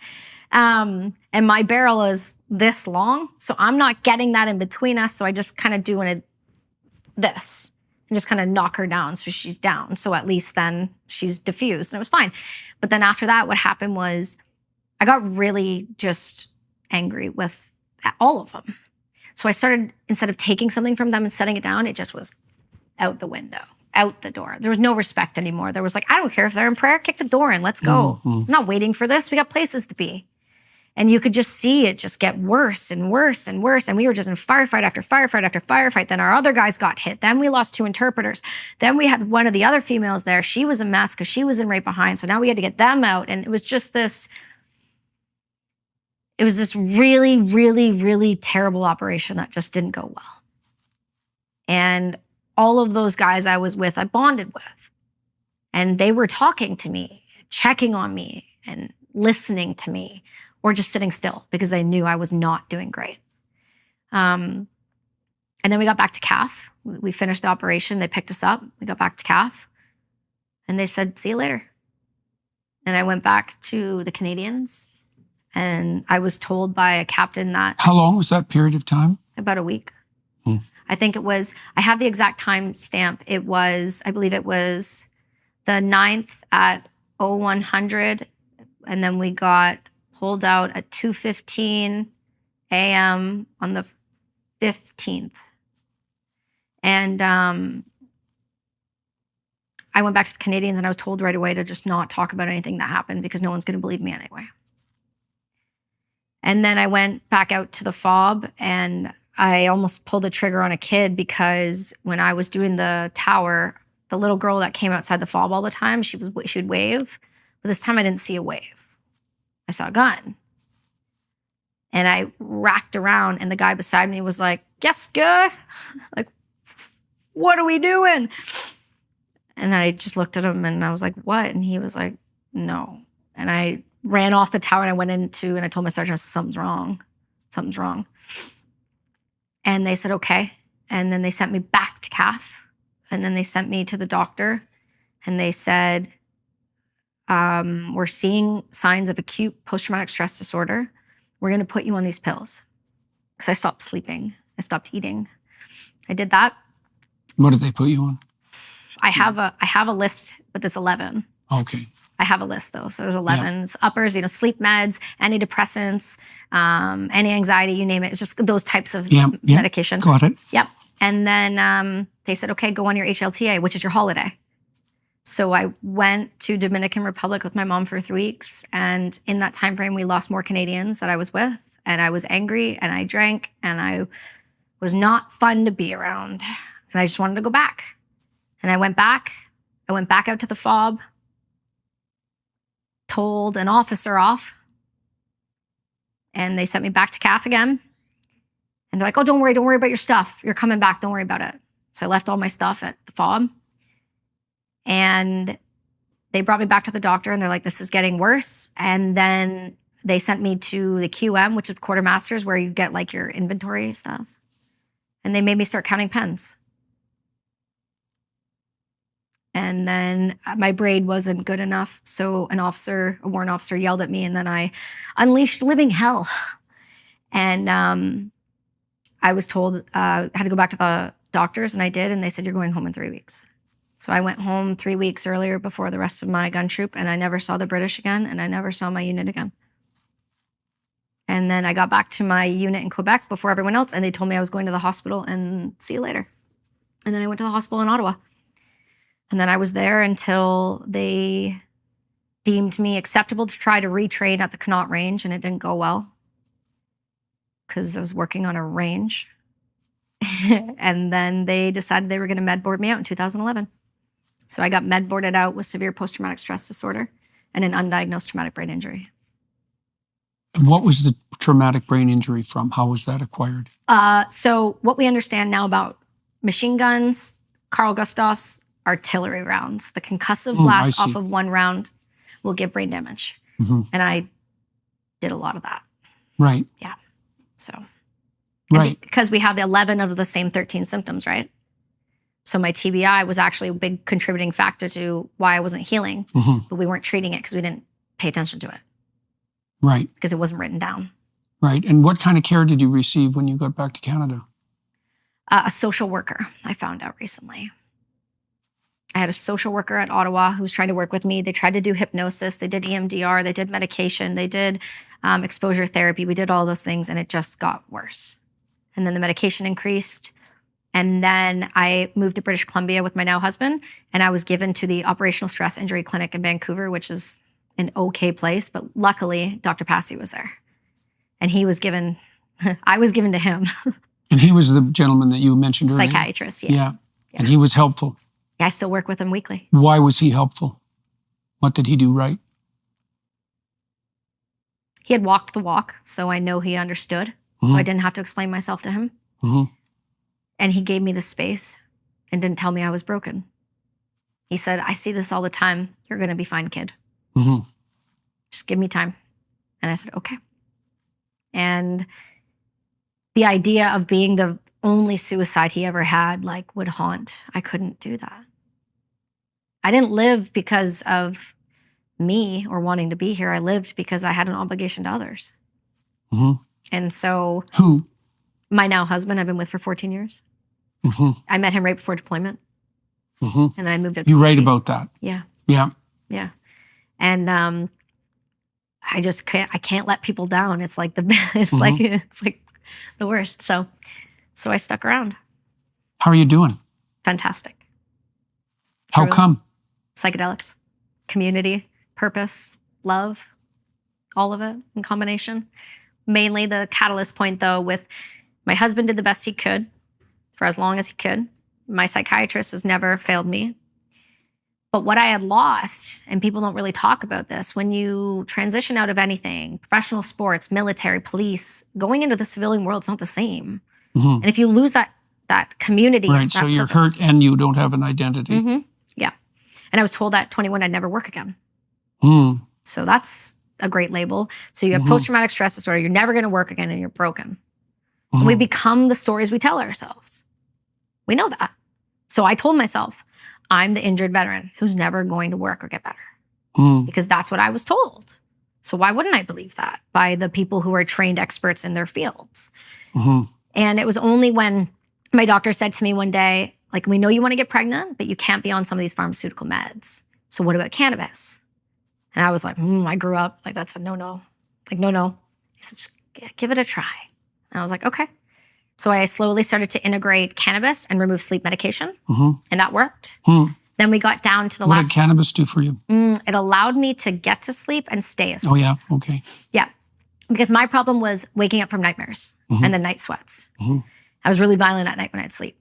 And my barrel is this long, so I'm not getting that in between us. So I just kind of do this and just kind of knock her down so she's down. So at least then she's diffused and it was fine. But then after that, what happened was I got really just angry with all of them. So I started, instead of taking something from them and setting it down, it just was out the window, out the door. There was no respect anymore. There was like, I don't care if they're in prayer, kick the door in, let's go. I'm not waiting for this. We got places to be. And you could just see it just get worse and worse and worse. And we were just in firefight after firefight after firefight. Then our other guys got hit. Then we lost 2 interpreters. Then we had one of the other females there. She was a mess because she was in right behind. So now we had to get them out. And it was just this really, really, really terrible operation that just didn't go well. And all of those guys I was with, I bonded with. And they were talking to me, checking on me, and listening to me, or just sitting still because they knew I was not doing great. And then we got back to CAF. We finished the operation. They picked us up. We got back to CAF. And they said, see you later. And I went back to the Canadians. And I was told by a captain that... How long was that period of time? About a week. I think it was... I have the exact time stamp. It was... I believe it was the 9th at 0100. And then we got pulled out at 2:15 a.m. on the 15th. And I went back to the Canadians and I was told right away to just not talk about anything that happened because no one's going to believe me anyway. And then I went back out to the FOB and I almost pulled a trigger on a kid because when I was doing the tower, the little girl that came outside the FOB all the time, she would wave. But this time I didn't see a wave. I saw a gun. And I racked around and the guy beside me was like, yes, good. Like, what are we doing? And I just looked at him and I was like, what? And he was like, no. And I ran off the tower and I went into, and I told my sergeant, I said, something's wrong. Something's wrong. And they said, okay. And then they sent me back to CAF. And then they sent me to the doctor. And they said, we're seeing signs of acute post-traumatic stress disorder. We're going to put you on these pills. Because I stopped sleeping. I stopped eating. I did that. What did they put you on? I have a list, but there's 11. Okay. I have a list though. So there's 11. It's uppers, sleep meds, antidepressants, anti-anxiety, you name it. It's just those types of medication. Got it. Yep. And then they said, okay, go on your HLTA, which is your holiday. So I went to Dominican Republic with my mom for 3 weeks. And in that time frame, we lost more Canadians that I was with. And I was angry and I drank and I was not fun to be around. And I just wanted to go back. And I went back out to the FOB, told an officer off, and they sent me back to CAF again. And they're like, oh, don't worry about your stuff. You're coming back, don't worry about it. So I left all my stuff at the FOB. And they brought me back to the doctor and they're like, this is getting worse. And then they sent me to the QM, which is the quartermasters, where you get like your inventory stuff. And they made me start counting pens. And then my braid wasn't good enough. So a warrant officer yelled at me and then I unleashed living hell. And I was told I had to go back to the doctors and I did. And they said, you're going home in 3 weeks. So I went home 3 weeks earlier before the rest of my gun troop and I never saw the British again and I never saw my unit again. And then I got back to my unit in Quebec before everyone else and they told me I was going to the hospital and see you later. And then I went to the hospital in Ottawa. And then I was there until they deemed me acceptable to try to retrain at the Connaught Range, and it didn't go well because I was working on a range. And then they decided they were going to med board me out in 2011. So I got med boarded out with severe post-traumatic stress disorder and an undiagnosed traumatic brain injury. And what was the traumatic brain injury from? How was that acquired? So what we understand now about machine guns, Carl Gustav's, artillery rounds, the concussive blast off of one round will give brain damage. And I did a lot of that. Right. Yeah. So. Right. Because we have the 11 of the same 13 symptoms, right? So my TBI was actually a big contributing factor to why I wasn't healing, but we weren't treating it because we didn't pay attention to it. Right. Because it wasn't written down. Right. And what kind of care did you receive when you got back to Canada? A social worker, I found out recently. I had a social worker at Ottawa who was trying to work with me. They tried to do hypnosis. They did EMDR. They did medication. They did exposure therapy. We did all those things, and it just got worse. And then the medication increased. And then I moved to British Columbia with my now husband, and I was given to the Operational Stress Injury Clinic in Vancouver, which is an okay place. But luckily, Dr. Passy was there. And he was given, I was given to him. And he was the gentleman that you mentioned earlier? Psychiatrist, Yeah. And he was helpful? Yeah, I still work with him weekly. Why was he helpful? What did he do right? He had walked the walk, so I know he understood. So I didn't have to explain myself to him. And he gave me the space and didn't tell me I was broken. He said, I see this all the time. You're going to be fine, kid. Just give me time. And I said, okay. And the idea of being the only suicide he ever had, like, would haunt. I couldn't do that. I didn't live because of me or wanting to be here. I lived because I had an obligation to others. And so... Who? My now husband, I've been with for 14 years. I met him right before deployment. And then I moved up to You write BC. about that. Yeah. Yeah. Yeah. And I just can't let people down. It's like it's like the worst. So I stuck around. How are you doing? Fantastic. How Truly. come? Psychedelics, community, purpose, love, all of it in combination. Mainly the catalyst point, though, with my husband did the best he could for as long as he could. My psychiatrist has never failed me. But what I had lost, and people don't really talk about this, when you transition out of anything, professional sports, military, police, going into the civilian world is not the same. And if you lose that community, right, so you're hurt and you don't have an identity. Yeah. And I was told at 21 I'd never work again. So that's a great label. So you have post-traumatic stress disorder, you're never going to work again, and you're broken. And we become the stories we tell ourselves. We know that. So I told myself, I'm the injured veteran who's never going to work or get better. Because that's what I was told. So why wouldn't I believe that by the people who are trained experts in their fields? And it was only when my doctor said to me one day, like, we know you want to get pregnant, but you can't be on some of these pharmaceutical meds. So what about cannabis? And I was like, I grew up, like, that's a no-no. Like, no. He said, just give it a try. And I was like, okay. So I slowly started to integrate cannabis and remove sleep medication. And that worked. Then we got down to the What last... did cannabis do for you? It allowed me to get to sleep and stay asleep. Oh, yeah? Okay. Yeah. Because my problem was waking up from nightmares and the night sweats. I was really violent at night when I'd sleep.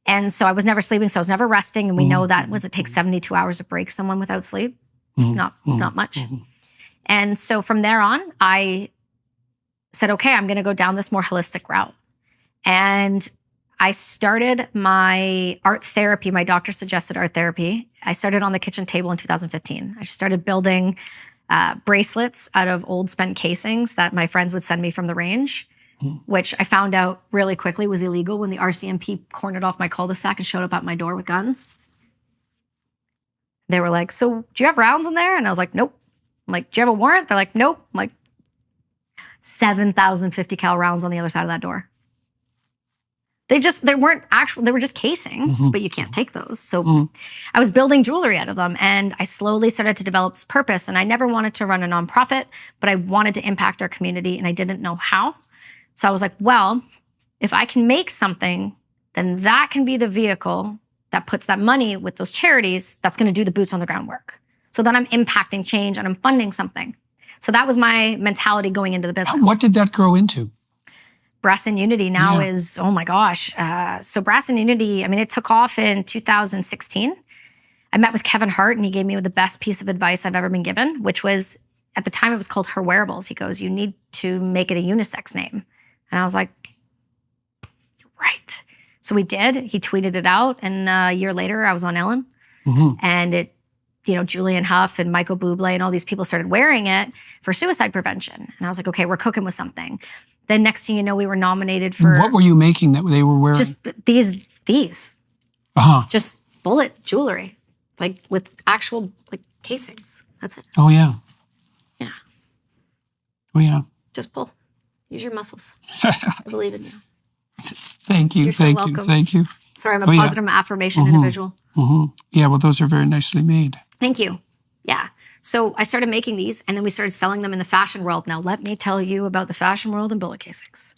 And so I was never sleeping, so I was never resting. And we know that it takes 72 hours to break someone without sleep. It's not much. And so from there on, I said, okay, I'm going to go down this more holistic route. And I started my art therapy. My doctor suggested art therapy. I started on the kitchen table in 2015. I started building bracelets out of old spent casings that my friends would send me from the range, which I found out really quickly was illegal when the RCMP cornered off my cul-de-sac and showed up at my door with guns. They were like, so do you have rounds in there? And I was like, nope. I'm like, do you have a warrant? They're like, nope. I'm like, 7,000 50 cal rounds on the other side of that door. They weren't actual, they were just casings, but you can't take those. So I was building jewelry out of them, and I slowly started to develop this purpose. And I never wanted to run a nonprofit, but I wanted to impact our community, and I didn't know how. So I was like, well, if I can make something, then that can be the vehicle that puts that money with those charities that's going to do the boots on the ground work. So then I'm impacting change and I'm funding something. So that was my mentality going into the business. What did that grow into? Brass and Unity now Yeah. is, oh my gosh. So Brass and Unity, I mean, it took off in 2016. I met with Kevin Hart and he gave me the best piece of advice I've ever been given, which was, at the time it was called Her Wearables. He goes, you need to make it a unisex name. And I was like, right. So we did. He tweeted it out. And a year later, I was on Ellen. And it, Julian Huff and Michael Bublé and all these people started wearing it for suicide prevention. And I was like, okay, we're cooking with something. Then next thing you know, we were nominated for... What were you making that they were wearing? Just these. Just bullet jewelry. Like with actual casings. That's it. Oh, yeah. Yeah. Oh, yeah. Just pull. Use your muscles. I believe in you. Thank you. You're so Thank welcome. you. Thank you. Sorry, I'm a positive affirmation individual. Yeah, well, those are very nicely made. Thank you. Yeah. So I started making these and then we started selling them in the fashion world. Now, let me tell you about the fashion world and bullet casings.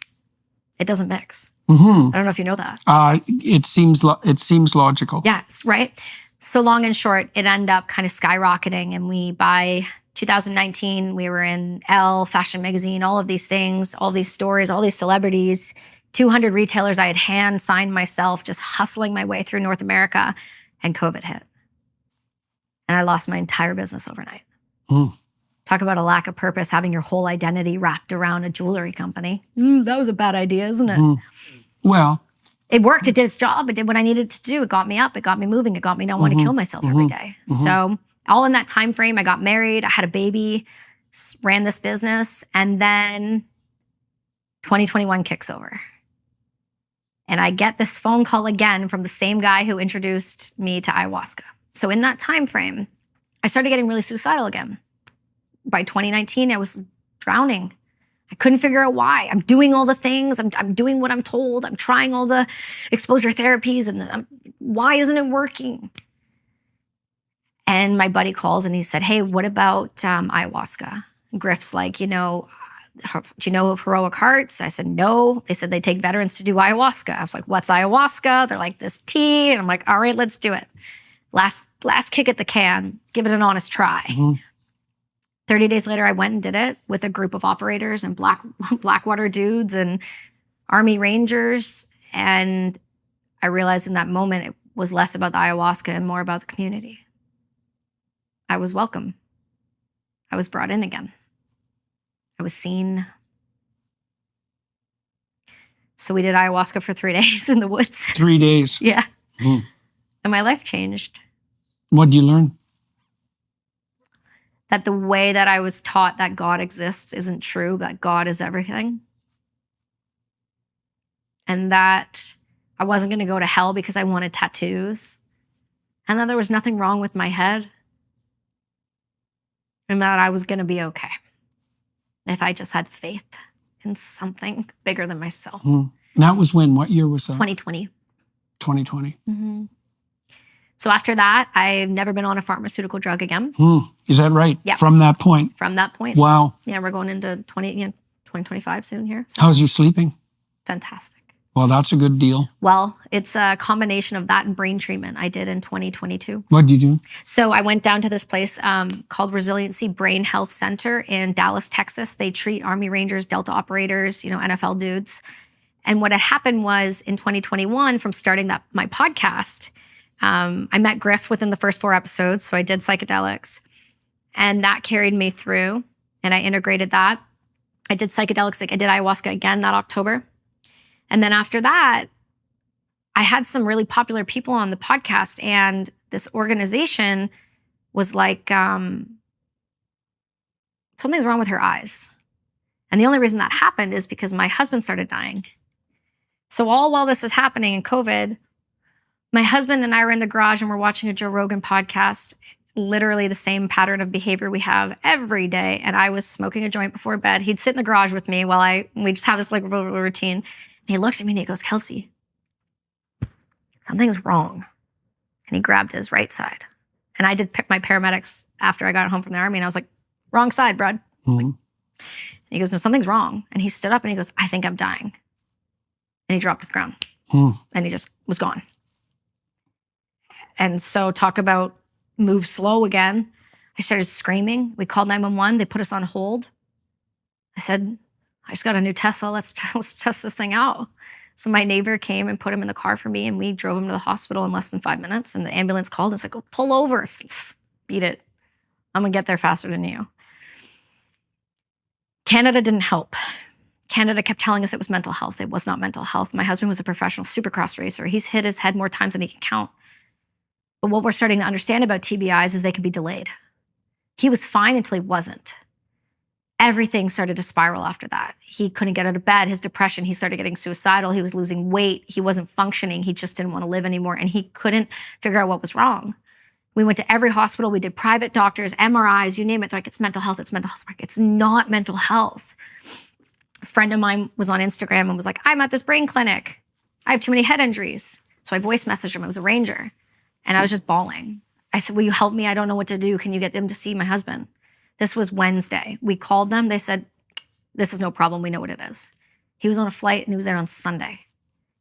It doesn't mix. I don't know if you know that. It seems logical. Yes, right? So long and short, it ended up kind of skyrocketing. And by 2019, we were in Elle, Fashion Magazine, all of these things, all these stories, all these celebrities, 200 retailers I had hand signed myself, just hustling my way through North America. And COVID hit. And I lost my entire business overnight. Talk about a lack of purpose, having your whole identity wrapped around a jewelry company. That was a bad idea, isn't it? Well, it worked. It did its job. It did what I needed to do. It got me up. It got me moving. It got me not want to kill myself every day. So all in that time frame, I got married. I had a baby, ran this business. And then 2021 kicks over. And I get this phone call again from the same guy who introduced me to ayahuasca. So in that time frame, I started getting really suicidal again. By 2019, I was drowning. I couldn't figure out why. I'm doing all the things. I'm doing what I'm told. I'm trying all the exposure therapies. And why isn't it working? And my buddy calls and he said, hey, what about ayahuasca? And Griff's like, do you know of Heroic Hearts? I said, no. They said they take veterans to do ayahuasca. I was like, what's ayahuasca? They're like, this tea. And I'm like, all right, let's do it. Last kick at the can. Give it an honest try. 30 days later, I went and did it with a group of operators and Blackwater dudes and Army Rangers. And I realized in that moment, it was less about the ayahuasca and more about the community. I was welcome. I was brought in again. I was seen. So we did ayahuasca for 3 days in the woods. 3 days. Yeah. And my life changed. What did you learn? That the way that I was taught that God exists isn't true, that God is everything. And that I wasn't going to go to hell because I wanted tattoos. And that there was nothing wrong with my head. And that I was going to be okay if I just had faith in something bigger than myself. That was when? What year was that? 2020. 2020. So after that, I've never been on a pharmaceutical drug again. Is that right? Yeah. From that point? From that point. Wow. Yeah, we're going into 2025 soon here. So. How's you sleeping? Fantastic. Well, that's a good deal. Well, it's a combination of that and brain treatment I did in 2022. What did you do? So I went down to this place called Resiliency Brain Health Center in Dallas, Texas. They treat Army Rangers, Delta operators, NFL dudes. And what had happened was in 2021, from starting my podcast, I met Griff within the first 4 episodes. So I did psychedelics and that carried me through and I integrated that. I did psychedelics, I did ayahuasca again that October. And then after that, I had some really popular people on the podcast and this organization was like, something's wrong with her eyes. And the only reason that happened is because my husband started dying. So all while this is happening in COVID, my husband and I were in the garage and we're watching a Joe Rogan podcast, literally the same pattern of behavior we have every day. And I was smoking a joint before bed. He'd sit in the garage with me while we just have this like routine. And he looks at me and he goes, Kelsi, something's wrong. And he grabbed his right side. And I did pick my paramedics after I got home from the Army. And I was like, wrong side, bud. And he goes, no, something's wrong. And he stood up and he goes, I think I'm dying. And he dropped to the ground. And he just was gone. And so talk about move slow again. I started screaming. We called 911. They put us on hold. I said, I just got a new Tesla. Let's test this thing out. So my neighbor came and put him in the car for me, and we drove him to the hospital in less than 5 minutes. And the ambulance called and it's like, "Oh, pull over." I said, "Beat it. I'm going to get there faster than you." Canada didn't help. Canada kept telling us it was mental health. It was not mental health. My husband was a professional supercross racer. He's hit his head more times than he can count. But what we're starting to understand about TBIs is they can be delayed. He was fine until he wasn't. Everything started to spiral after that. He couldn't get out of bed, his depression, he started getting suicidal, he was losing weight, he wasn't functioning, he just didn't want to live anymore, and he couldn't figure out what was wrong. We went to every hospital, we did private doctors, MRIs, you name it. They're like, "It's mental health, it's mental health." Like, it's not mental health. A friend of mine was on Instagram and was like, "I'm at this brain clinic. I have too many head injuries." So I voice messaged him, it was a ranger. And I was just bawling. I said, "Will you help me? I don't know what to do. Can you get them to see my husband?" This was Wednesday. We called them. They said, "This is no problem. We know what it is." He was on a flight and he was there on Sunday.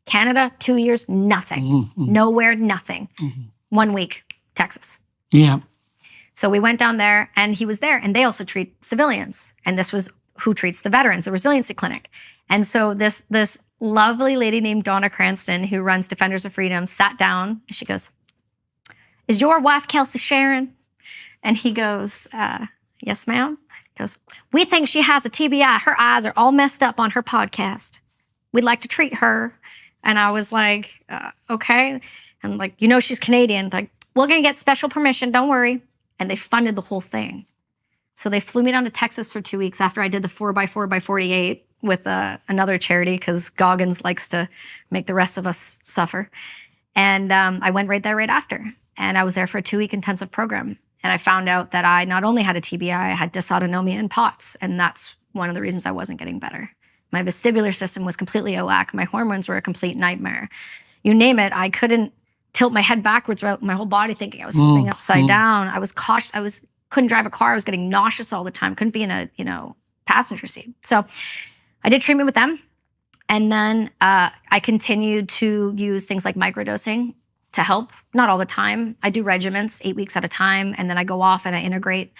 Canada, 2 years, nothing. Mm-hmm. Nowhere, nothing. Mm-hmm. 1 week, Texas. Yeah. So we went down there and he was there, and they also treat civilians. And this was who treats the veterans, the resiliency clinic. And so this lovely lady named Donna Cranston, who runs Defenders of Freedom, sat down and she goes, "Is your wife Kelsi Sheren?" And he goes, "Yes, ma'am." He goes, "We think she has a TBI. Her eyes are all messed up on her podcast. We'd like to treat her." And I was like, "Okay." And like, she's Canadian. Like, "We're going to get special permission. Don't worry." And they funded the whole thing. So they flew me down to Texas for 2 weeks after I did the 4x4x48 with another charity, because Goggins likes to make the rest of us suffer. And I went right there right after. And I was there for a 2-week intensive program. And I found out that I not only had a TBI, I had dysautonomia and POTS. And that's one of the reasons I wasn't getting better. My vestibular system was completely out of whack. My hormones were a complete nightmare. You name it, I couldn't tilt my head backwards throughout my whole body, thinking I was slipping upside down. I was cautious. Couldn't drive a car. I was getting nauseous all the time. Couldn't be in a, passenger seat. So I did treatment with them. And then I continued to use things like microdosing to help. Not all the time. I do regimens 8 weeks at a time, and then I go off and I integrate.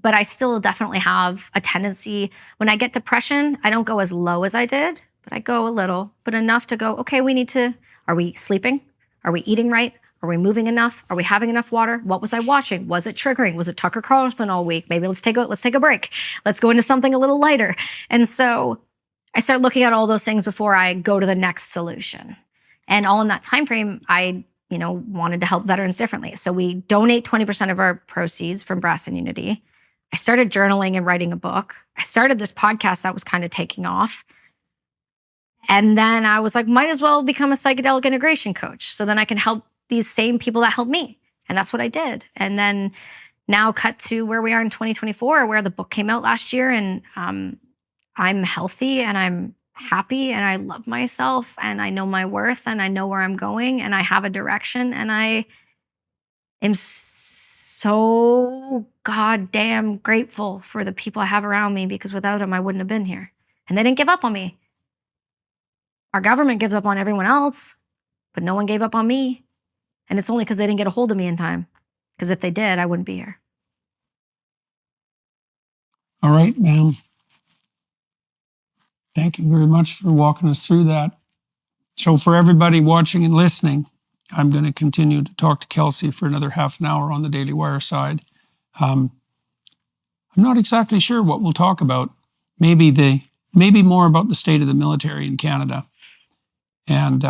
But I still definitely have a tendency, when I get depression, I don't go as low as I did, but I go a little, but enough to go, okay, are we sleeping? Are we eating right? Are we moving enough? Are we having enough water? What was I watching? Was it triggering? Was it Tucker Carlson all week? Maybe let's take a break. Let's go into something a little lighter. And so I start looking at all those things before I go to the next solution. And all in that time frame, I, wanted to help veterans differently. So we donate 20% of our proceeds from Brass and Unity. I started journaling and writing a book. I started this podcast that was kind of taking off. And then I was like, might as well become a psychedelic integration coach, so then I can help these same people that helped me. And that's what I did. And then now cut to where we are in 2024, where the book came out last year, and I'm healthy and I'm happy and I love myself and I know my worth and I know where I'm going and I have a direction, and I am so goddamn grateful for the people I have around me, because without them, I wouldn't have been here. And they didn't give up on me. Our government gives up on everyone else, but no one gave up on me. And it's only because they didn't get a hold of me in time. Because if they did, I wouldn't be here. All right, ma'am. Thank you very much for walking us through that. So for everybody watching and listening, I'm going to continue to talk to Kelsi for another half an hour on the Daily Wire side. I'm not exactly sure what we'll talk about. Maybe more about the state of the military in Canada, and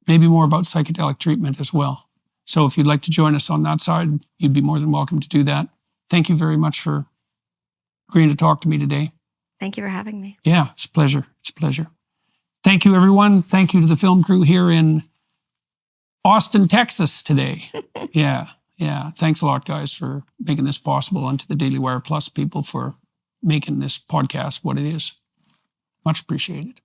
maybe more about psychedelic treatment as well. So if you'd like to join us on that side, you'd be more than welcome to do that. Thank you very much for agreeing to talk to me today. Thank you for having me. Yeah, it's a pleasure. It's a pleasure. Thank you, everyone. Thank you to the film crew here in Austin, Texas today. Yeah. Thanks a lot, guys, for making this possible, and to the Daily Wire Plus people for making this podcast what it is. Much appreciated.